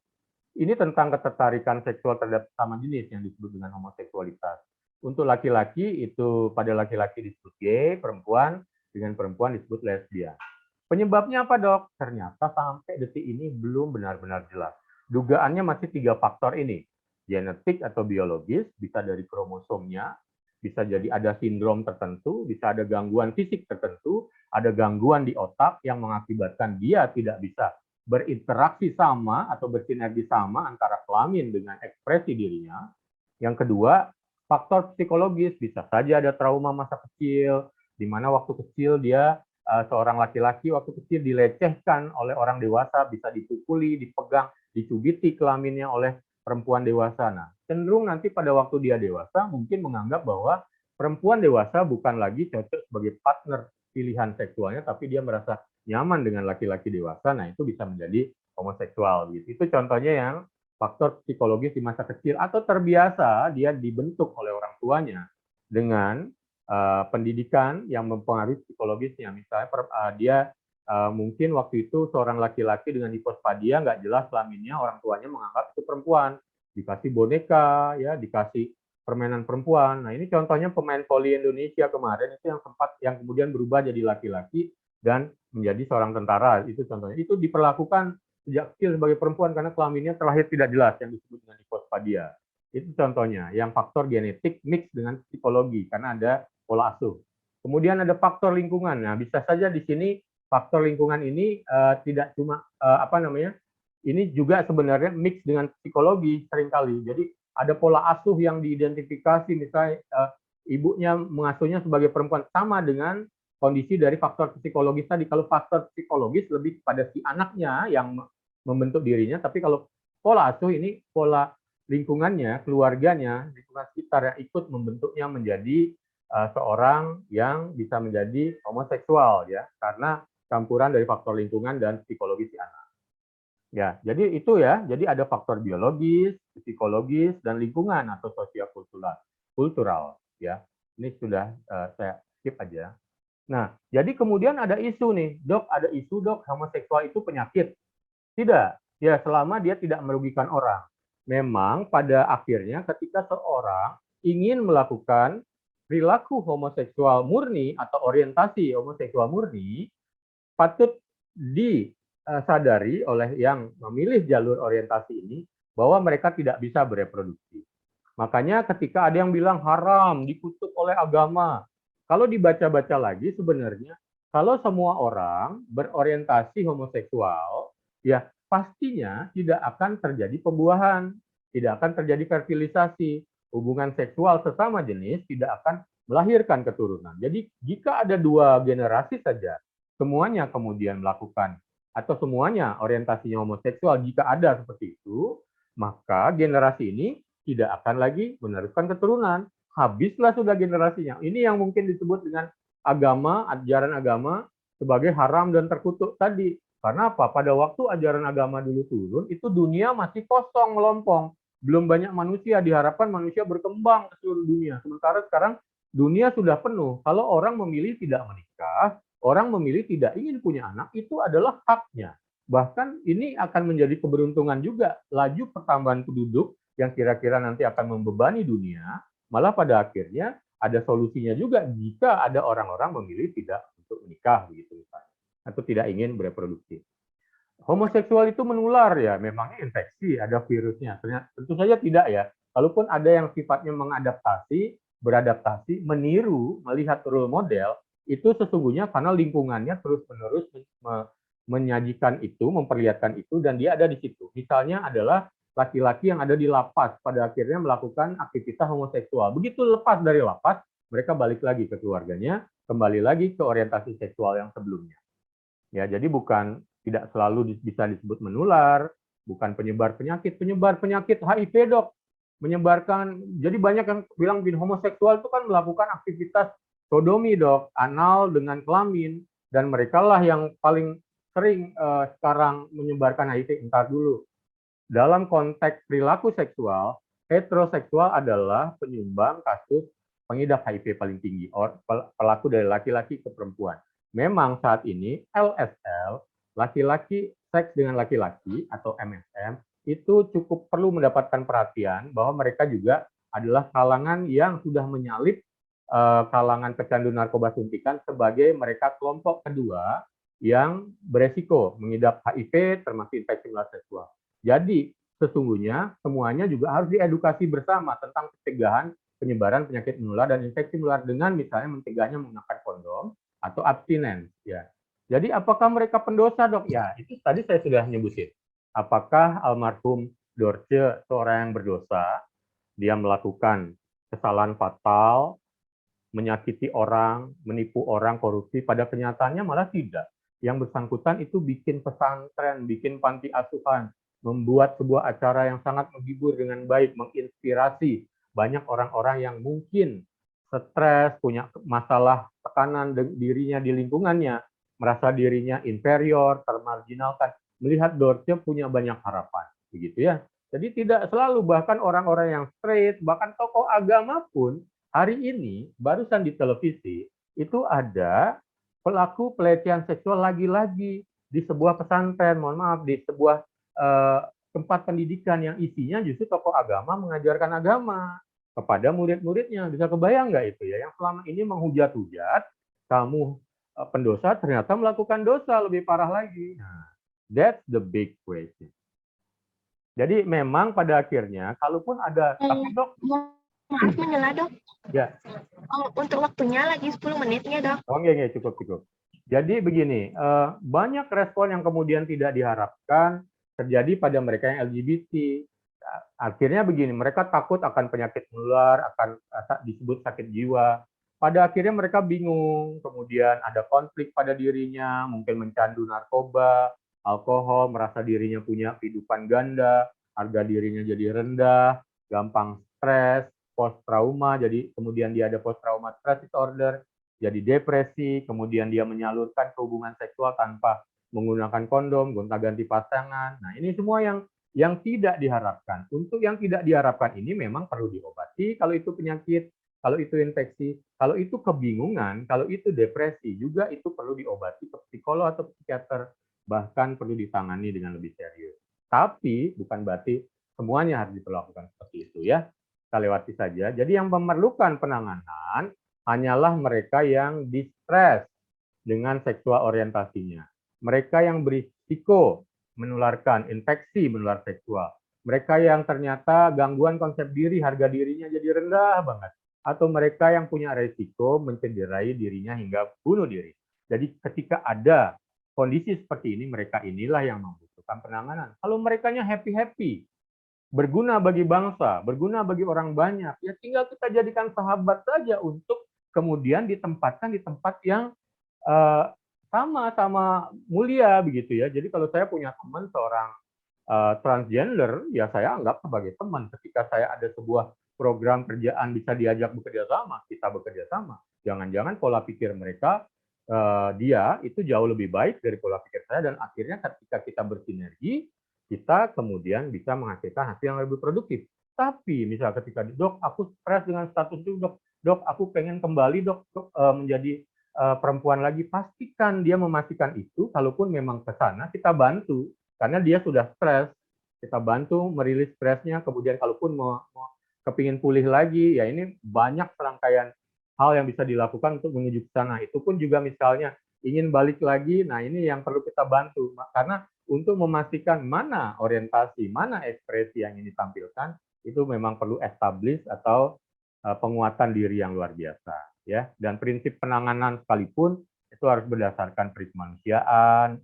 Ini tentang ketertarikan seksual terhadap sama jenis yang disebut dengan homoseksualitas. Untuk laki-laki itu pada laki-laki disebut gay, perempuan dengan perempuan disebut lesbian. Penyebabnya apa, Dok? Ternyata sampai detik ini belum benar-benar jelas. Dugaannya masih 3 faktor ini. Genetik atau biologis, bisa dari kromosomnya, bisa jadi ada sindrom tertentu, bisa ada gangguan fisik tertentu, ada gangguan di otak yang mengakibatkan dia tidak bisa berinteraksi sama atau bersinergi sama antara kelamin dengan ekspresi dirinya. Yang kedua, faktor psikologis, bisa saja ada trauma masa kecil, di mana waktu kecil dia seorang laki-laki waktu kecil dilecehkan oleh orang dewasa, bisa dipukuli, dipegang, dicubiti kelaminnya oleh perempuan dewasa. Nah, cenderung nanti pada waktu dia dewasa mungkin menganggap bahwa perempuan dewasa bukan lagi cocok sebagai partner pilihan seksualnya, tapi dia merasa nyaman dengan laki-laki dewasa. Nah, itu bisa menjadi homoseksual. Gitu. Itu contohnya yang faktor psikologis di masa kecil atau terbiasa dia dibentuk oleh orang tuanya dengan pendidikan yang mempengaruhi psikologisnya. Misalnya dia mungkin waktu itu seorang laki-laki dengan hipospadia nggak jelas kelaminnya, orang tuanya menganggap itu perempuan, dikasih boneka, ya dikasih permainan perempuan. Nah, ini contohnya pemain voli Indonesia kemarin itu yang kemudian berubah jadi laki-laki dan menjadi seorang tentara. Itu contohnya. Itu diperlakukan sejak kecil sebagai perempuan karena kelaminnya terlahir tidak jelas yang disebut dengan hipospadia. Itu contohnya, yang faktor genetik mix dengan psikologi karena ada pola asuh. Kemudian ada faktor lingkungan. Nah, bisa saja di sini faktor lingkungan ini tidak cuma ini juga sebenarnya mix dengan psikologi seringkali. Jadi ada pola asuh yang diidentifikasi, misalnya ibunya mengasuhnya sebagai perempuan, sama dengan kondisi dari faktor psikologis tadi. Kalau faktor psikologis lebih pada si anaknya yang membentuk dirinya, tapi kalau pola asuh ini pola lingkungannya, keluarganya, lingkungan sekitar yang ikut membentuknya menjadi seorang yang bisa menjadi homoseksual, ya, karena campuran dari faktor lingkungan dan psikologis si anak. Ya, jadi itu ya. Jadi ada faktor biologis, psikologis, dan lingkungan atau sosiokultural. Ya, ini sudah saya skip aja. Nah, jadi kemudian ada isu nih, dok, ada isu dok, homoseksual itu penyakit. Tidak, ya selama dia tidak merugikan orang. Memang pada akhirnya ketika seorang ingin melakukan perilaku homoseksual murni atau orientasi homoseksual murni, patut disadari oleh yang memilih jalur orientasi ini bahwa mereka tidak bisa bereproduksi. Makanya ketika ada yang bilang haram, dikutuk oleh agama, kalau dibaca-baca lagi sebenarnya kalau semua orang berorientasi homoseksual, ya pastinya tidak akan terjadi pembuahan, tidak akan terjadi fertilisasi. Hubungan seksual sesama jenis tidak akan melahirkan keturunan. Jadi jika ada 2 generasi saja, semuanya kemudian melakukan atau semuanya orientasinya homoseksual, jika ada seperti itu, maka generasi ini tidak akan lagi meneruskan keturunan. Habislah sudah generasinya. Ini yang mungkin disebut dengan agama, ajaran agama sebagai haram dan terkutuk tadi. Karena apa? Pada waktu ajaran agama dulu turun, itu dunia masih kosong, melompong. Belum banyak manusia, diharapkan manusia berkembang ke seluruh dunia. Sementara sekarang dunia sudah penuh. Kalau orang memilih tidak menikah, orang memilih tidak ingin punya anak, itu adalah haknya. Bahkan ini akan menjadi keberuntungan juga. Laju pertambahan penduduk yang kira-kira nanti akan membebani dunia, malah pada akhirnya ada solusinya juga jika ada orang-orang memilih tidak untuk menikah begitu misalnya, atau tidak ingin bereproduksi. Homoseksual itu menular ya, memangnya infeksi, ada virusnya. Ternyata, tentu saja tidak ya. Kalaupun ada yang sifatnya mengadaptasi, beradaptasi, meniru, melihat role model, itu sesungguhnya karena lingkungannya terus-menerus menyajikan itu, memperlihatkan itu, dan dia ada di situ. Misalnya adalah laki-laki yang ada di lapas, pada akhirnya melakukan aktivitas homoseksual. Begitu lepas dari lapas, mereka balik lagi ke keluarganya, kembali lagi ke orientasi seksual yang sebelumnya. Ya, jadi bukan tidak selalu bisa disebut menular, bukan penyebar penyakit HIV dok, menyebarkan. Jadi banyak yang bilang homoseksual itu kan melakukan aktivitas sodomi dok, anal dengan kelamin, dan mereka lah yang paling sering sekarang menyebarkan HIV. Entar dulu, dalam konteks perilaku seksual, heteroseksual adalah penyumbang kasus pengidap HIV paling tinggi, pelaku dari laki-laki ke perempuan. Memang saat ini LSL, laki-laki seks dengan laki-laki atau MSM, itu cukup perlu mendapatkan perhatian bahwa mereka juga adalah kalangan yang sudah menyalip kalangan pecandu narkoba suntikan sebagai mereka kelompok kedua yang beresiko mengidap HIV termasuk infeksi menular seksual. Jadi sesungguhnya semuanya juga harus diedukasi bersama tentang pencegahan penyebaran penyakit menular dan infeksi menular dengan misalnya mencegahnya menggunakan kondom atau abstinens ya. Jadi apakah mereka pendosa dok? Ya itu tadi saya sudah nyebutin. Apakah almarhum Dorce seorang yang berdosa, dia melakukan kesalahan fatal, menyakiti orang, menipu orang, korupsi, pada kenyataannya malah tidak. Yang bersangkutan itu bikin pesantren, bikin panti asuhan, membuat sebuah acara yang sangat menghibur dengan baik, menginspirasi banyak orang-orang yang mungkin stres, punya masalah tekanan dirinya di lingkungannya, merasa dirinya inferior, termarginalkan. Melihat Dorce punya banyak harapan, begitu ya. Jadi tidak selalu, bahkan orang-orang yang straight, bahkan tokoh agama pun hari ini barusan di televisi itu ada pelaku pelecehan seksual lagi-lagi di sebuah pesantren, mohon maaf, di sebuah tempat pendidikan yang isinya justru tokoh agama mengajarkan agama kepada murid-muridnya. Bisa kebayang nggak itu ya, yang selama ini menghujat-hujat, kamu pendosa ternyata melakukan dosa lebih parah lagi. Nah, that's the big question. Jadi memang pada akhirnya, kalaupun ada, tapi dok, maaf menyela dok. Ya. Untuk waktunya lagi 10 menitnya dok. Oh iya, cukup. Jadi begini, banyak respon yang kemudian tidak diharapkan terjadi pada mereka yang LGBT. Akhirnya begini, mereka takut akan penyakit menular, akan disebut sakit jiwa. Pada akhirnya mereka bingung, kemudian ada konflik pada dirinya, mungkin mencandu narkoba, alkohol, merasa dirinya punya kehidupan ganda, harga dirinya jadi rendah, gampang stres, post trauma, jadi kemudian dia ada post trauma stress disorder, jadi depresi, kemudian dia menyalurkan hubungan seksual tanpa menggunakan kondom, gonta-ganti pasangan. Nah, ini semua yang tidak diharapkan. Untuk yang tidak diharapkan ini memang perlu diobati kalau itu penyakit. kalau itu infeksi, kalau itu kebingungan, kalau itu depresi, juga itu perlu diobati ke psikolog atau psikiater, bahkan perlu ditangani dengan lebih serius. Tapi bukan berarti semuanya harus diperlakukan seperti itu ya. Kita lewati saja. Jadi yang memerlukan penanganan hanyalah mereka yang distres dengan seksual orientasinya. Mereka yang berisiko menularkan infeksi menular seksual. Mereka yang ternyata gangguan konsep diri, harga dirinya jadi rendah banget. Atau mereka yang punya resiko mencederai dirinya hingga bunuh diri. Jadi ketika ada kondisi seperti ini, mereka inilah yang membutuhkan penanganan. Kalau merekanya happy-happy, berguna bagi bangsa, berguna bagi orang banyak, ya tinggal kita jadikan sahabat saja untuk kemudian ditempatkan di tempat yang sama-sama mulia begitu ya. Jadi kalau saya punya teman seorang transgender, ya saya anggap sebagai teman. Ketika saya ada sebuah program kerjaan bisa diajak bekerja sama, kita bekerja sama. Jangan-jangan pola pikir mereka dia itu jauh lebih baik dari pola pikir saya, dan akhirnya ketika kita bersinergi, kita kemudian bisa menghasilkan hasil yang lebih produktif. Tapi misal ketika dok, aku stres dengan status itu, dok, aku pengen kembali dok menjadi perempuan lagi, pastikan dia memastikan itu. Kalaupun memang ke sana, kita bantu karena dia sudah stres, kita bantu merilis stresnya. Kemudian kalaupun mau kepingin pulih lagi, ya ini banyak serangkaian hal yang bisa dilakukan untuk menuju ke sana. Itu pun juga misalnya ingin balik lagi, nah ini yang perlu kita bantu. Karena untuk memastikan mana orientasi, mana ekspresi yang ingin ditampilkan, itu memang perlu establish atau penguatan diri yang luar biasa. Ya, dan prinsip penanganan sekalipun itu harus berdasarkan prinsip kemanusiaan,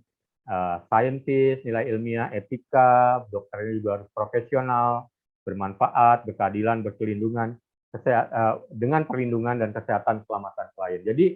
saintis, nilai ilmiah, etika, dokternya juga harus profesional, bermanfaat, berkeadilan, berkelindungan, dengan perlindungan dan kesehatan keselamatan klien. Jadi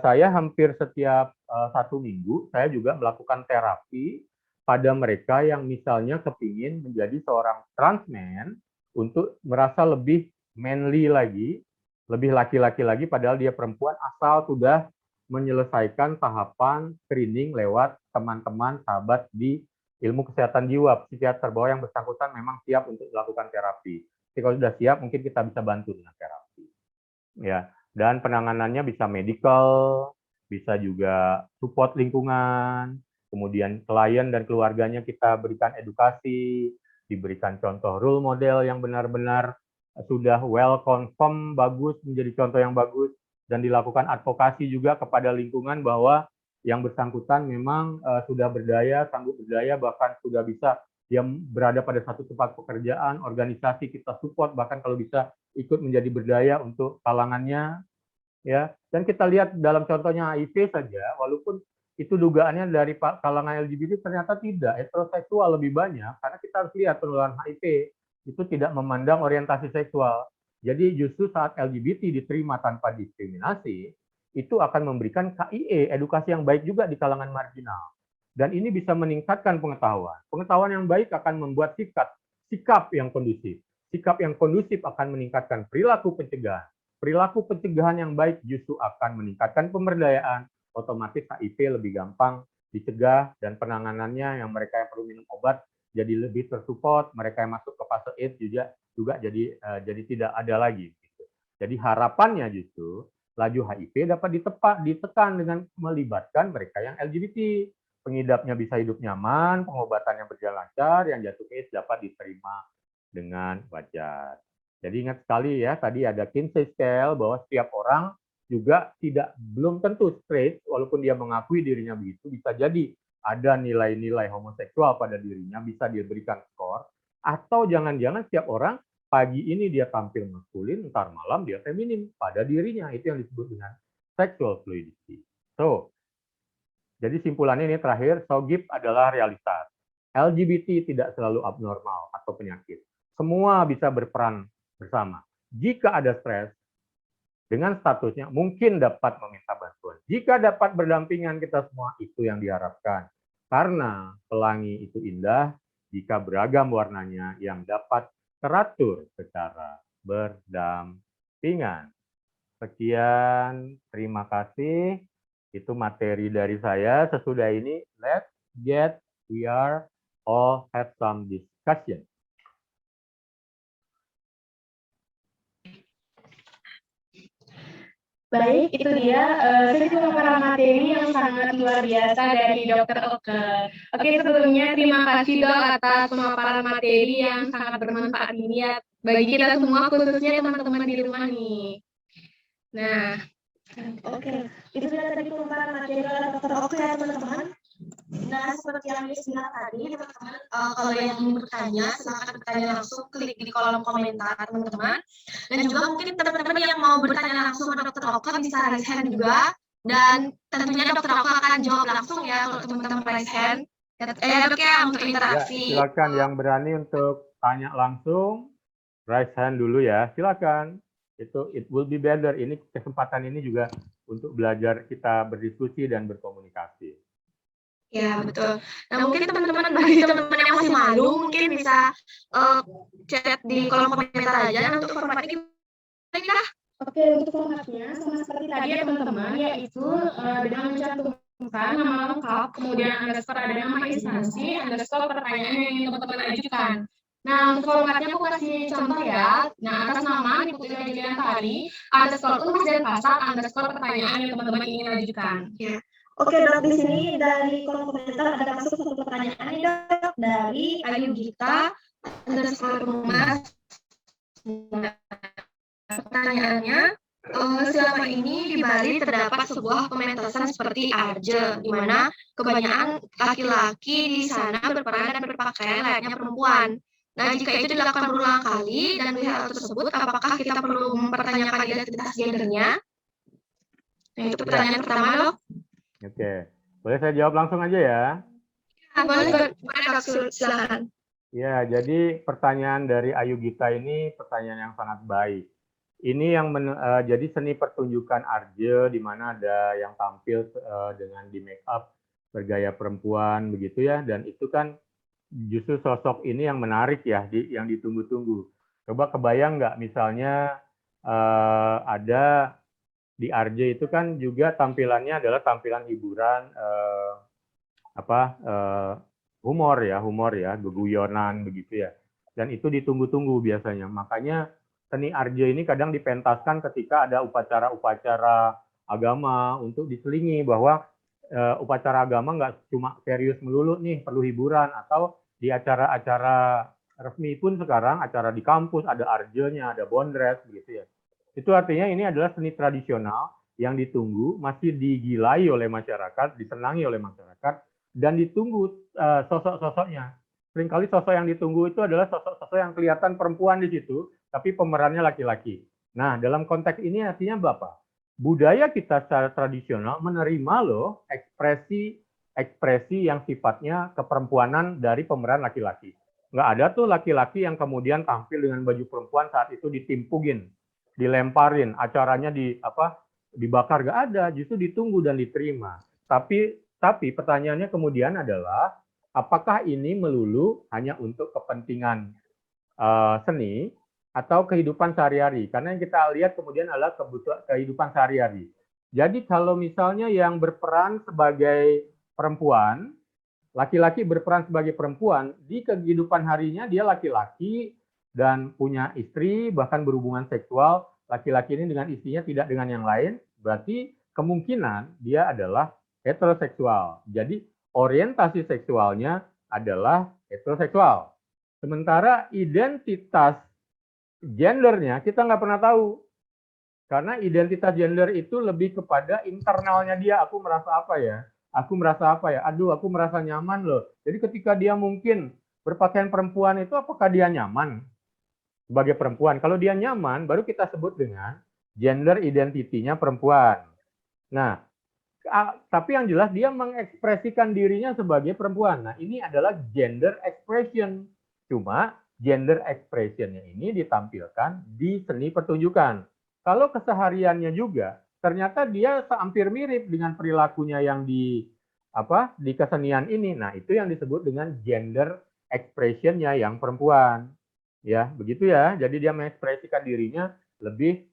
saya hampir setiap 1 minggu saya juga melakukan terapi pada mereka yang misalnya kepingin menjadi seorang trans man untuk merasa lebih manly lagi, lebih laki-laki lagi, padahal dia perempuan, asal sudah menyelesaikan tahapan screening lewat teman-teman sahabat di ilmu kesehatan jiwa, psikiater, bahwa yang bersangkutan memang siap untuk melakukan terapi. Jadi kalau sudah siap, mungkin kita bisa bantu dengan terapi. Ya, dan penanganannya bisa medical, bisa juga support lingkungan, kemudian klien dan keluarganya kita berikan edukasi, diberikan contoh role model yang benar-benar sudah well confirm bagus, menjadi contoh yang bagus, dan dilakukan advokasi juga kepada lingkungan bahwa yang bersangkutan memang sudah berdaya, sanggup berdaya, bahkan sudah bisa dia berada pada satu tempat pekerjaan, organisasi kita support, bahkan kalau bisa ikut menjadi berdaya untuk kalangannya, ya. Dan kita lihat dalam contohnya HIV saja, walaupun itu dugaannya dari kalangan LGBT, ternyata tidak, heteroseksual lebih banyak, karena kita harus lihat penularan HIV itu tidak memandang orientasi seksual. Jadi justru saat LGBT diterima tanpa diskriminasi, itu akan memberikan KIE, edukasi yang baik juga di kalangan marginal. Dan ini bisa meningkatkan pengetahuan. Pengetahuan yang baik akan membuat sikap yang kondusif. Sikap yang kondusif akan meningkatkan perilaku pencegahan. Perilaku pencegahan yang baik justru akan meningkatkan pemberdayaan. Otomatis HIV lebih gampang dicegah, dan penanganannya yang mereka yang perlu minum obat jadi lebih tersupport, mereka yang masuk ke fase AIDS juga jadi tidak ada lagi. Gitu. Jadi harapannya justru laju HIV dapat ditekan dengan melibatkan mereka yang LGBT. Pengidapnya bisa hidup nyaman, pengobatannya berjalan lancar, yang jatuh AIDS dapat diterima dengan wajar. Jadi ingat sekali ya, tadi ada Kinsey Scale bahwa setiap orang juga belum tentu straight, walaupun dia mengakui dirinya begitu, bisa jadi ada nilai-nilai homoseksual pada dirinya, bisa diberikan skor, atau jangan-jangan setiap orang pagi ini dia tampil maskulin, ntar malam dia feminin pada dirinya, itu yang disebut dengan sexual fluidity. So, jadi simpulannya ini terakhir, SOGIP adalah realitas. LGBT tidak selalu abnormal atau penyakit. Semua bisa berperan bersama. Jika ada stres, dengan statusnya mungkin dapat meminta bantuan. Jika dapat berdampingan kita semua, itu yang diharapkan. Karena pelangi itu indah jika beragam warnanya yang dapat teratur secara berdampingan. Sekian, terima kasih. Itu materi dari saya. Sesudah ini, we are all have some discussion. Baik, itu dia sesi pemaparan materi yang sangat luar biasa dari Dokter Oke. Oke, sebelumnya terima kasih Dok atas pemaparan materi yang sangat bermanfaat ini ya bagi kita semua, khususnya teman-teman di rumah nih. Nah, oke, itu dia tadi pemaparan materi oleh Dokter Oke ya teman-teman. Nah, seperti yang disebutkan tadi, teman-teman, kalau yang ingin bertanya, silakan bertanya langsung, klik di kolom komentar, teman-teman. Dan juga mungkin teman-teman yang mau bertanya langsung ke Dokter Oka bisa raise hand juga. Dan tentunya Dokter Oka akan jawab langsung ya kalau teman-teman raise hand. Dok ya, untuk Ya, interaksi. silakan yang berani untuk tanya langsung, raise hand dulu ya, silakan. It will be better. Ini kesempatan ini juga untuk belajar kita berdiskusi dan berkomunikasi. Ya, betul. Nah, mungkin teman-teman bagi teman-teman yang masih malu mungkin bisa chat di kolom komentar aja. Nah, untuk formatnya gimana? Oke, untuk formatnya sama seperti tadi ya teman-teman, yaitu dengan mencantumkan nama lengkap, kemudian underscore ada nama instansi, underscore pertanyaan yang ingin teman-teman ajukan. Nah, untuk formatnya aku kasih contoh ya. Nah, atas nama Putri Juliantari, underscore unhas dan pasal, underscore pertanyaan yang teman-teman ingin ajukan. Ya. Oke Dok, di sini dari kolom komentar ada masuk satu pertanyaan nih Dok, dari Ayu Gita, underscore Rumas. Pertanyaannya, selama ini di Bali terdapat sebuah pementasan seperti Arje, di mana kebanyakan laki-laki di sana berperan dan berpakaian layaknya perempuan. Nah, jika itu dilakukan berulang kali dan melihat hal tersebut, apakah kita perlu mempertanyakan identitas gendernya? Nah, itu pertanyaan pertama, Dok. Oke, boleh saya jawab langsung aja ya? Ya, boleh Dok, silakan. Ya, jadi pertanyaan dari Ayu Gita ini pertanyaan yang sangat baik. Ini yang jadi seni pertunjukan Arje, di mana ada yang tampil dengan di make up bergaya perempuan begitu ya, dan itu kan justru sosok ini yang menarik ya, yang ditunggu-tunggu. Coba kebayang nggak misalnya ada di Arje itu kan juga tampilannya adalah tampilan hiburan humor ya, geguyonan begitu ya. Dan itu ditunggu-tunggu biasanya. Makanya seni Arje ini kadang dipentaskan ketika ada upacara-upacara agama untuk diselingi bahwa upacara agama nggak cuma serius melulu nih, perlu hiburan, atau di acara-acara resmi pun sekarang, acara di kampus ada Arjenya, ada bondres begitu ya. Itu artinya ini adalah seni tradisional yang ditunggu, masih digilai oleh masyarakat, disenangi oleh masyarakat, dan ditunggu sosok-sosoknya. Seringkali sosok yang ditunggu itu adalah sosok-sosok yang kelihatan perempuan di situ, tapi pemerannya laki-laki. Nah, dalam konteks ini artinya apa? Budaya kita secara tradisional menerima loh ekspresi yang sifatnya keperempuanan dari pemeran laki-laki. Nggak ada tuh laki-laki yang kemudian tampil dengan baju perempuan saat itu ditimpugin, dilemparin, acaranya dibakar, nggak ada, justru ditunggu dan diterima. Tapi pertanyaannya kemudian adalah, apakah ini melulu hanya untuk kepentingan seni atau kehidupan sehari-hari? Karena yang kita lihat kemudian adalah kehidupan sehari-hari. Jadi kalau misalnya yang berperan sebagai perempuan, laki-laki berperan sebagai perempuan, di kehidupan harinya dia laki-laki dan punya istri, bahkan berhubungan seksual, laki-laki ini dengan istrinya tidak dengan yang lain, berarti kemungkinan dia adalah heteroseksual. Jadi orientasi seksualnya adalah heteroseksual. Sementara identitas gendernya kita nggak pernah tahu. Karena identitas gender itu lebih kepada internalnya dia, aku merasa apa ya? Aku merasa apa ya? Aduh, aku merasa nyaman loh. Jadi ketika dia mungkin berpakaian perempuan itu, apakah dia nyaman sebagai perempuan? Kalau dia nyaman, baru kita sebut dengan gender identity-nya perempuan. Nah, tapi yang jelas dia mengekspresikan dirinya sebagai perempuan. Nah, ini adalah gender expression. Cuma gender expression-nya ini ditampilkan di seni pertunjukan. Kalau kesehariannya juga, ternyata dia hampir mirip dengan perilakunya yang di kesenian ini. Nah, itu yang disebut dengan gender expression-nya yang perempuan. Ya, begitu ya. Jadi dia mengekspresikan dirinya lebih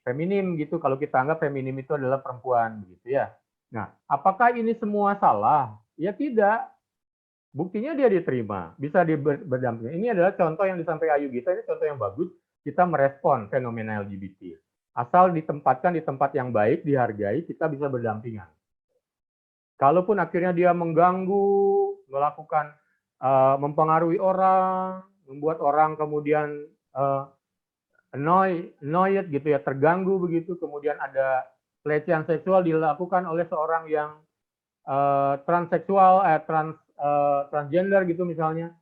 feminim gitu. Kalau kita anggap feminim itu adalah perempuan begitu ya. Nah, apakah ini semua salah? Ya tidak. Buktinya dia diterima, bisa berdampingan. Ini adalah contoh yang disampaikan Ayu Gita, ini contoh yang bagus kita merespon fenomena LGBT. Asal ditempatkan di tempat yang baik, dihargai, kita bisa berdampingan. Kalaupun akhirnya dia mengganggu, melakukan mempengaruhi orang, membuat orang kemudian annoyed gitu ya, terganggu begitu, kemudian ada pelecehan seksual dilakukan oleh seorang yang transseksual, transgender gitu misalnya,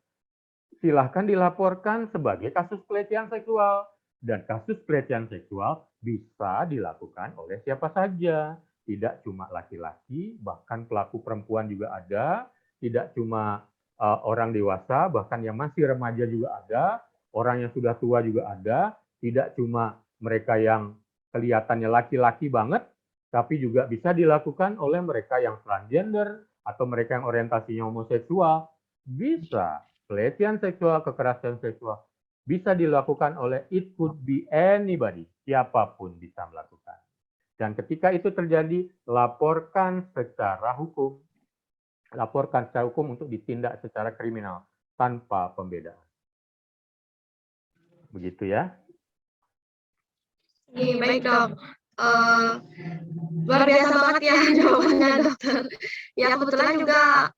silahkan dilaporkan sebagai kasus pelecehan seksual. Dan kasus pelecehan seksual bisa dilakukan oleh siapa saja. Tidak cuma laki-laki, bahkan pelaku perempuan juga ada. Tidak cuma orang dewasa, bahkan yang masih remaja juga ada. Orang yang sudah tua juga ada. Tidak cuma mereka yang kelihatannya laki-laki banget, tapi juga bisa dilakukan oleh mereka yang transgender atau mereka yang orientasinya homoseksual. Bisa. Pelecehan seksual, kekerasan seksual bisa dilakukan oleh it could be anybody, siapapun bisa melakukan. Dan ketika itu terjadi, laporkan secara hukum. Laporkan secara hukum untuk ditindak secara kriminal tanpa pembedaan. Begitu ya. Baik dok. Luar biasa banget ya jawabannya dokter. Ya kebetulan juga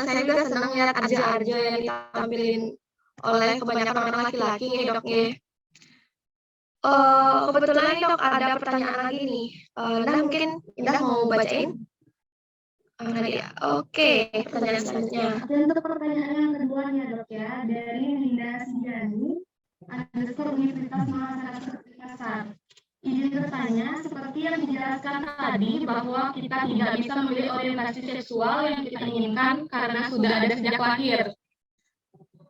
saya juga senang lihat arja-arja yang ditampilin oleh kebanyakan orang laki-laki nih dok nih. Kebetulan nih dok ada pertanyaan lagi nih. Nah mungkin Indah mau bacain? Ya. Oke, pertanyaan selanjutnya. Dan untuk pertanyaan yang keduanya dok ya, dari Linda Sinjani, Universitas Mahasiswa Seperti Kasar. Izin bertanya, seperti yang dijelaskan tadi bahwa kita tidak bisa memilih orientasi seksual yang kita inginkan karena sudah ada sejak lahir.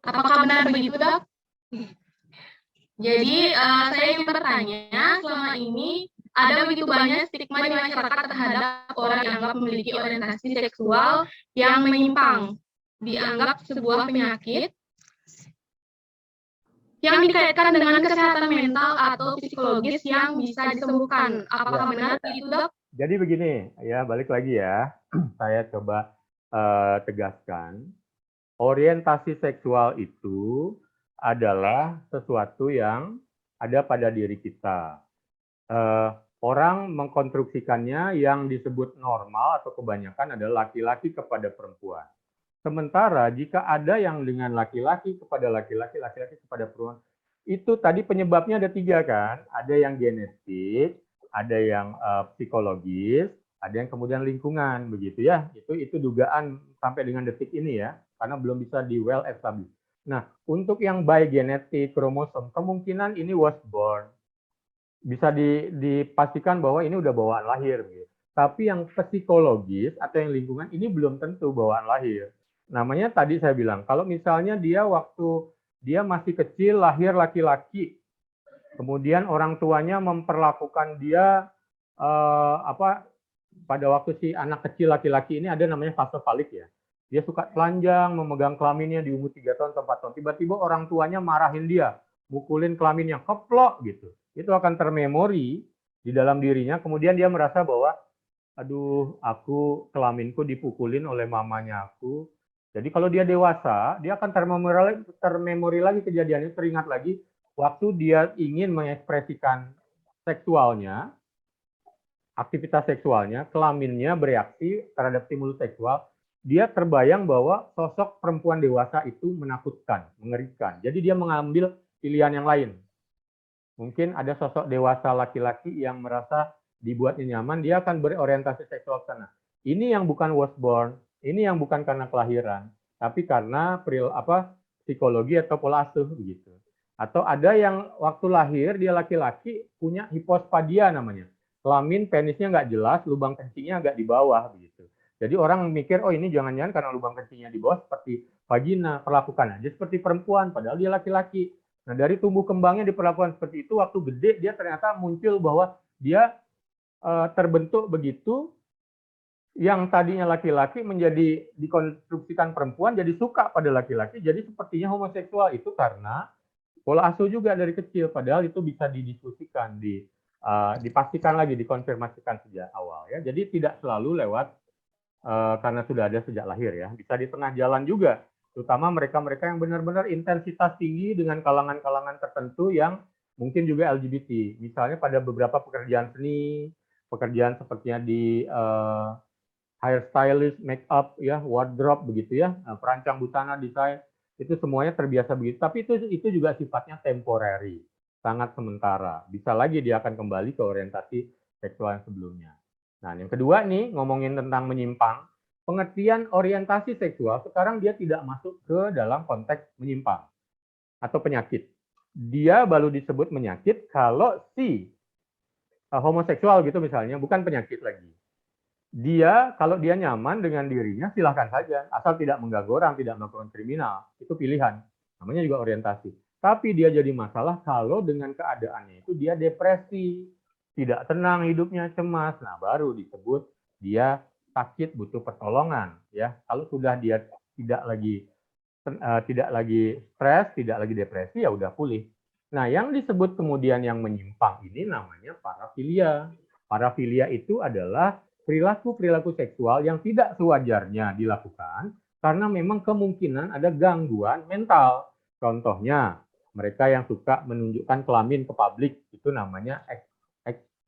Apakah benar begitu dok? Jadi saya ingin bertanya, selama ini ada begitu banyak stigma di masyarakat terhadap orang yang dianggap memiliki orientasi seksual yang menyimpang, dianggap sebuah penyakit yang dikaitkan dengan kesehatan mental atau psikologis yang bisa disembuhkan. Apakah benar begitu dok? Jadi begini, ya balik lagi ya, saya coba tegaskan, orientasi seksual itu adalah sesuatu yang ada pada diri kita. Orang mengkonstruksikannya yang disebut normal atau kebanyakan adalah laki-laki kepada perempuan. Sementara jika ada yang dengan laki-laki kepada laki-laki, laki-laki kepada perempuan, itu tadi penyebabnya ada 3 kan? Ada yang genetik, ada yang psikologis, ada yang kemudian lingkungan, begitu ya. Itu dugaan sampai dengan detik ini ya, karena belum bisa di well established. Nah, untuk yang by genetik, kromosom, kemungkinan ini was born. Bisa dipastikan bahwa ini udah bawaan lahir. Gitu. Tapi yang psikologis atau yang lingkungan ini belum tentu bawaan lahir. Namanya tadi saya bilang, kalau misalnya dia waktu dia masih kecil, lahir laki-laki, kemudian orang tuanya memperlakukan dia pada waktu si anak kecil laki-laki ini ada namanya fase falik ya. Dia suka telanjang, memegang kelaminnya di umur 3 tahun, 4 tahun. Tiba-tiba orang tuanya marahin dia, mukulin kelaminnya, keplok gitu. Itu akan termemori di dalam dirinya, kemudian dia merasa bahwa, aduh, kelaminku dipukulin oleh mamanya aku. Jadi kalau dia dewasa, dia akan termemori lagi kejadian itu, teringat lagi waktu dia ingin mengekspresikan seksualnya, aktivitas seksualnya, kelaminnya bereaksi terhadap stimulus seksual, dia terbayang bahwa sosok perempuan dewasa itu menakutkan, mengerikan. Jadi dia mengambil pilihan yang lain. Mungkin ada sosok dewasa laki-laki yang merasa dibuatnya nyaman, dia akan berorientasi seksual ke sana. Ini yang bukan was born, ini yang bukan karena kelahiran, tapi karena psikologi atau pola asuh begitu. Atau ada yang waktu lahir dia laki-laki punya hipospadia namanya. Kelamin penisnya nggak jelas, lubang kencingnya agak di bawah begitu. Jadi orang mikir, oh ini jangan-jangan karena lubang kencingnya di bawah seperti vagina, perlakukan aja seperti perempuan, padahal dia laki-laki. Nah dari tumbuh kembangnya diperlakukan seperti itu, waktu gede dia ternyata muncul bahwa dia terbentuk begitu, yang tadinya laki-laki menjadi dikonstruksikan perempuan, jadi suka pada laki-laki, jadi sepertinya homoseksual. Itu karena pola asuh juga dari kecil, padahal itu bisa didiskusikan, dipastikan lagi, dikonfirmasikan sejak awal ya. Jadi tidak selalu lewat karena sudah ada sejak lahir ya, bisa di tengah jalan juga, terutama mereka-mereka yang benar-benar intensitas tinggi dengan kalangan-kalangan tertentu yang mungkin juga LGBT. Misalnya pada beberapa pekerjaan seni, pekerjaan sepertinya di hairstylist, make up, ya, wardrobe begitu ya, perancang busana, desain, itu semuanya terbiasa begitu. Tapi itu juga sifatnya temporary, sangat sementara. Bisa lagi dia akan kembali ke orientasi seksual yang sebelumnya. Nah, yang kedua nih, ngomongin tentang menyimpang, pengertian orientasi seksual sekarang dia tidak masuk ke dalam konteks menyimpang atau penyakit. Dia baru disebut menyakit kalau si homoseksual gitu misalnya, bukan penyakit lagi. Dia, kalau dia nyaman dengan dirinya, silahkan saja. Asal tidak mengganggu orang, tidak melakukan kriminal. Itu pilihan. Namanya juga orientasi. Tapi dia jadi masalah kalau dengan keadaannya itu dia depresi, tidak tenang hidupnya, cemas. Nah, baru disebut dia sakit, butuh pertolongan. Ya, kalau sudah dia tidak lagi stres, tidak lagi depresi, ya udah pulih. Nah, yang disebut kemudian yang menyimpang ini namanya parafilia. Parafilia itu adalah perilaku-perilaku seksual yang tidak sewajarnya dilakukan karena memang kemungkinan ada gangguan mental. Contohnya, mereka yang suka menunjukkan kelamin ke publik, itu namanya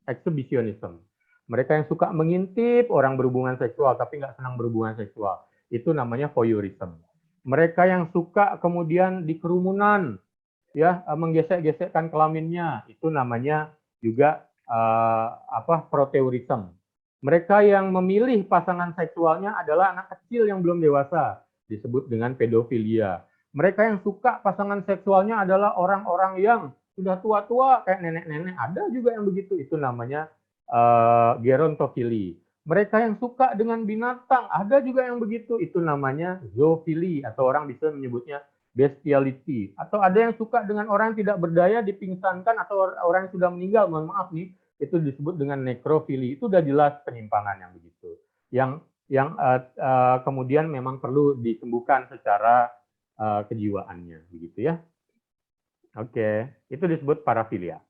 exhibitionism. Mereka yang suka mengintip orang berhubungan seksual tapi nggak senang berhubungan seksual, itu namanya voyeurism. Mereka yang suka kemudian di kerumunan, ya, menggesek-gesekkan kelaminnya, itu namanya juga proteurism. Mereka yang memilih pasangan seksualnya adalah anak kecil yang belum dewasa, disebut dengan pedofilia. Mereka yang suka pasangan seksualnya adalah orang-orang yang sudah tua-tua, kayak nenek-nenek, ada juga yang begitu, itu namanya gerontofili. Mereka yang suka dengan binatang, ada juga yang begitu, itu namanya zoofili, atau orang bisa menyebutnya bestiality. Atau ada yang suka dengan orang yang tidak berdaya, dipingsankan, atau orang yang sudah meninggal, mohon maaf nih, itu disebut dengan nekrofili. Itu udah jelas penyimpangan yang begitu. Yang kemudian memang perlu disembuhkan secara kejiwaannya, begitu ya. Oke, itu disebut parafilia.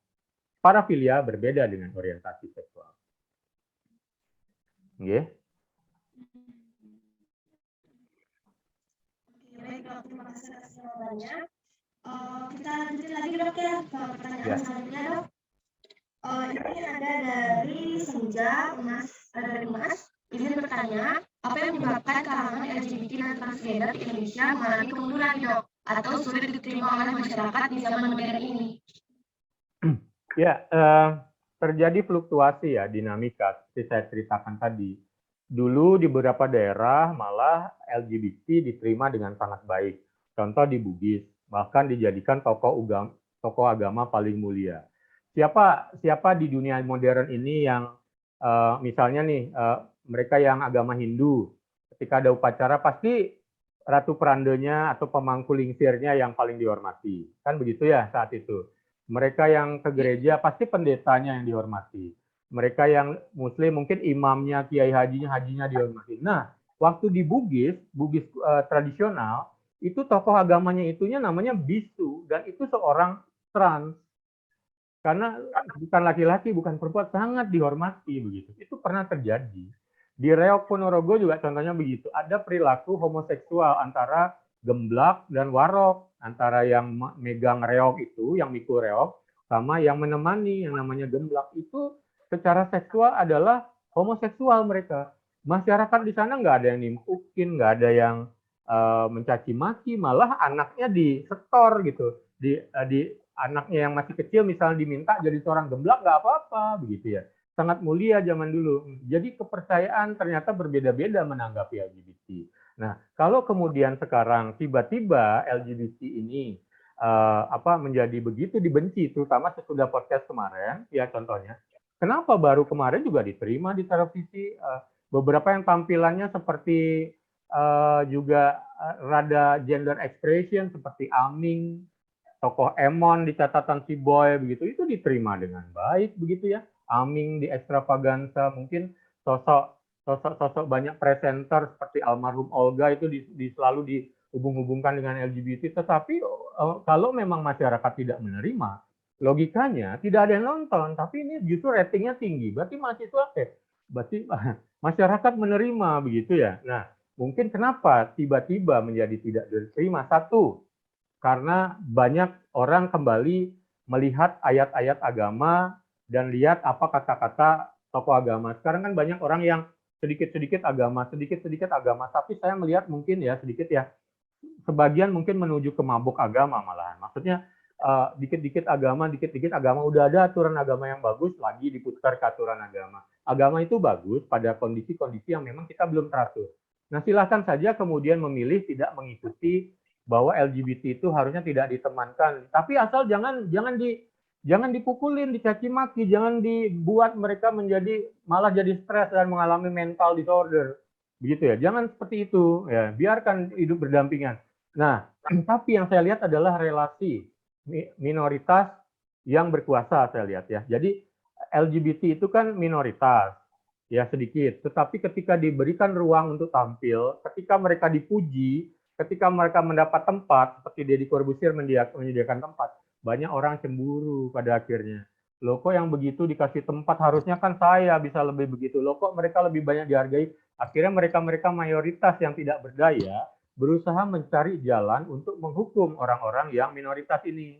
Parafilia berbeda dengan orientasi seksual. Oke. Baik, Dok. Terima kasih atas jawabannya. Kita lanjutin lagi, Dok, ya. Pertanyaan selanjutnya, Dok. Ini ada dari Senja, dari Mas. Izin bertanya, apa yang menyebabkan kalangan LGBT dan transgender di Indonesia mengalami kemunduran, Dok? Atau sulit diterima oleh masyarakat di zaman modern ini? Ya, terjadi fluktuasi ya, dinamika, seperti saya ceritakan tadi. Dulu di beberapa daerah malah LGBT diterima dengan sangat baik. Contoh di Bugis, bahkan dijadikan tokoh agama paling mulia. Siapa di dunia modern ini yang misalnya nih mereka yang agama Hindu, ketika ada upacara pasti ratu perandanya atau pemangku lingsirnya yang paling dihormati. Kan begitu ya saat itu. Mereka yang ke gereja pasti pendetanya yang dihormati. Mereka yang muslim mungkin imamnya, kiai hajinya dihormati. Nah, waktu di Bugis tradisional, itu tokoh agamanya itunya namanya bisu, dan itu seorang trans. Karena bukan laki-laki, bukan perempuan, sangat dihormati begitu. Itu pernah terjadi. Di Reok Ponorogo juga contohnya begitu. Ada perilaku homoseksual antara gemblak dan warok, antara yang megang reok itu, yang mikul reok, sama yang menemani, yang namanya gemblak. Itu secara seksual adalah homoseksual mereka. Masyarakat di sana nggak ada yang nimpukin, nggak ada yang mencaci maki, malah anaknya disetor gitu. Anaknya yang masih kecil misalnya diminta jadi seorang gemblak, nggak apa-apa begitu ya. Sangat mulia zaman dulu. Jadi kepercayaan ternyata berbeda-beda menanggapi LGBT. Nah, kalau kemudian sekarang tiba-tiba LGBT ini menjadi begitu dibenci, terutama sesudah podcast kemarin, ya contohnya. Kenapa baru kemarin juga diterima di televisi? Beberapa yang tampilannya seperti juga rada gender expression seperti Aming, tokoh Emon di catatan si Boy begitu, itu diterima dengan baik begitu ya. Aming di Extravaganza, mungkin sosok banyak presenter seperti almarhum Olga itu selalu dihubung-hubungkan dengan LGBT. Tetapi kalau memang masyarakat tidak menerima, logikanya tidak ada yang nonton, tapi ini justru ratingnya tinggi. Berarti masyarakat menerima begitu ya. Nah, mungkin kenapa tiba-tiba menjadi tidak diterima? Satu, karena banyak orang kembali melihat ayat-ayat agama dan lihat apa kata-kata tokoh agama. Sekarang kan banyak orang yang sedikit-sedikit agama, tapi saya melihat mungkin ya sedikit ya, sebagian mungkin menuju ke mabuk agama malahan. Maksudnya dikit-dikit agama, udah ada aturan agama yang bagus, lagi diputar ke aturan agama. Agama itu bagus pada kondisi-kondisi yang memang kita belum teratur. Nah, silahkan saja kemudian memilih tidak mengikuti bahwa LGBT itu harusnya tidak ditemankan. Tapi asal jangan dipukulin, dicaci maki, jangan dibuat mereka malah jadi stres dan mengalami mental disorder. Begitu ya, jangan seperti itu ya, biarkan hidup berdampingan. Nah, tapi yang saya lihat adalah relasi minoritas yang berkuasa, saya lihat ya. Jadi LGBT itu kan minoritas, ya sedikit. Tetapi ketika diberikan ruang untuk tampil, ketika mereka dipuji, ketika mereka mendapat tempat, seperti Deddy Corbuzier menyediakan tempat, banyak orang cemburu pada akhirnya. Loh kok yang begitu dikasih tempat, harusnya kan saya bisa lebih begitu. Loh kok mereka lebih banyak dihargai. Akhirnya mereka mayoritas yang tidak berdaya berusaha mencari jalan untuk menghukum orang-orang yang minoritas ini.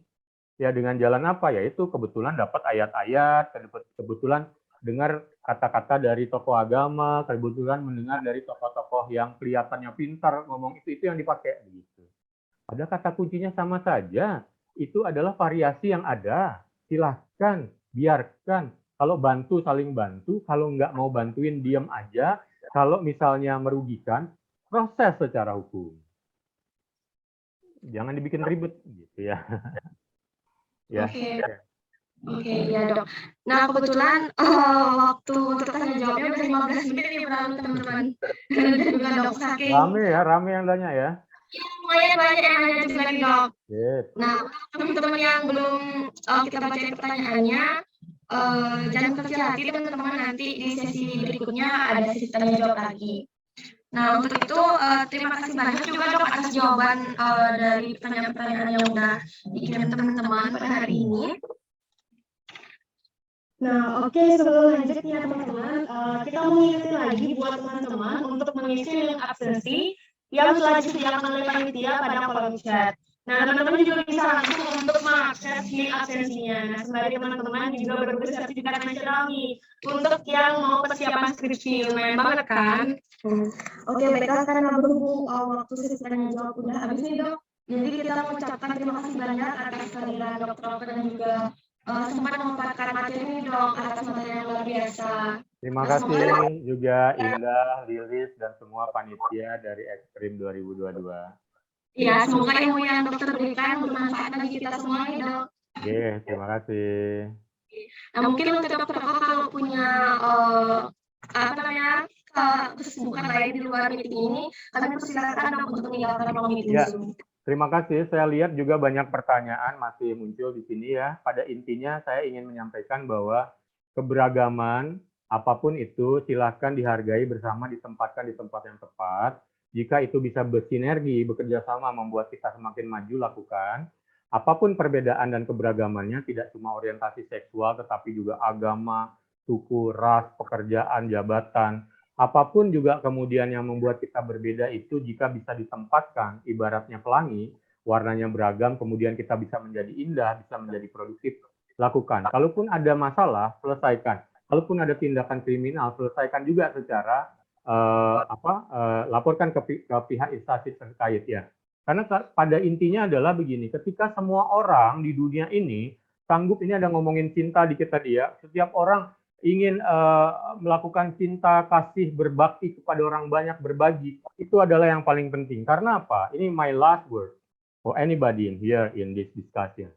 Ya dengan jalan apa? Yaitu kebetulan dapat ayat-ayat, kebetulan dengar kata-kata dari tokoh agama, kebetulan mendengar dari tokoh-tokoh yang kelihatannya pintar ngomong itu yang dipakai begitu. Ada kata kuncinya sama saja. Itu adalah variasi yang ada. Silahkan, biarkan. Kalau bantu, saling bantu. Kalau nggak mau bantuin, diam aja. Kalau misalnya merugikan, proses secara hukum. Jangan dibikin ribet, gitu ya. Ya. Oke, ya dok. Nah kebetulan waktu untuk tanya jawabnya udah 15 menit nih berlalu teman-teman. Dan juga dok saking. Rame yang tanya ya. Ya, lumayan banyak yang nanya juga nih dok. Nah, teman-teman yang belum kita bacain pertanyaannya, jangan kecil hati teman-teman, nanti di sesi berikutnya ada sesi tanya jawab lagi. Nah, untuk itu terima kasih banyak juga dok atas jawaban dari pertanyaan-pertanyaan yang udah dikirim teman-teman pada hari ini. Nah, oke, sebelum lanjut ya teman-teman, kita mengingatkan lagi buat teman-teman untuk mengisi link absensi yang telah disediakan oleh panitia pada kolom chat. Nah, teman-teman juga bisa langsung untuk mengakses link absensinya. Nah, sembari teman-teman juga bersertifikat nasional nih untuk yang mau persiapan skripsi. Lumayan banget kan? Oke, baiklah, karena berhubung waktu sesi tanya jawab udah habis nih dok. Jadi kita mengucapkan terima kasih banyak atas kehadiran dokter dan juga sempat memaparkan materi ini dok, atas materi yang luar biasa. Terima kasih juga Indah, Lilis, dan semua panitia dari Ekstrim 2022. Ya, semoga ilmu yang dokter berikan bermanfaat bagi kita semua nih dok. Oke, terima kasih. Nah, mungkin untuk dokter kalau punya kesibukan lain di luar meeting ini, kami persilakan dok untuk meninggalkan ruang meeting Zoom. Terima kasih. Saya lihat juga banyak pertanyaan masih muncul di sini ya. Pada intinya saya ingin menyampaikan bahwa keberagaman apapun itu silahkan dihargai bersama, ditempatkan di tempat yang tepat. Jika itu bisa bersinergi, bekerja sama membuat kita semakin maju, lakukan. Apapun perbedaan dan keberagamannya, tidak cuma orientasi seksual, tetapi juga agama, suku, ras, pekerjaan, jabatan. Apapun juga kemudian yang membuat kita berbeda itu jika bisa ditempatkan, ibaratnya pelangi, warnanya beragam, kemudian kita bisa menjadi indah, bisa menjadi produktif, lakukan. Kalaupun ada masalah, selesaikan. Kalaupun ada tindakan kriminal, selesaikan juga secara laporkan ke pihak instansi terkait ya. Karena pada intinya adalah begini, ketika semua orang di dunia ini sanggup, ini ada ngomongin cinta dikit tadi ya, setiap orang ingin melakukan cinta, kasih, berbakti kepada orang banyak, berbagi, itu adalah yang paling penting. Karena apa? Ini my last word for anybody in here in this discussion.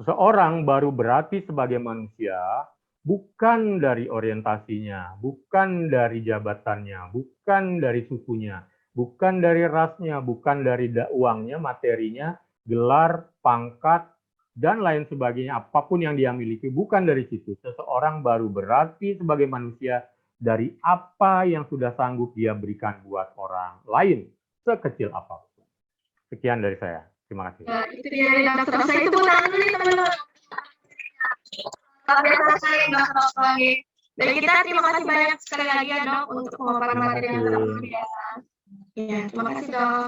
Seseorang baru berarti sebagai manusia bukan dari orientasinya, bukan dari jabatannya, bukan dari sukunya, bukan dari rasnya, bukan dari uangnya, materinya, gelar, pangkat, dan lain sebagainya, apapun yang dia miliki, bukan dari situ. Seseorang baru berarti sebagai manusia dari apa yang sudah sanggup dia berikan buat orang lain, sekecil apapun. Sekian dari saya. Terima kasih. Nah, itu dia dokter. Saya itu pulang dulu nih teman-teman. Dan kita terima kasih banyak sekali lagi ya dok untuk pemaparan materi yang sangat luar biasa. Ya, terima kasih dok.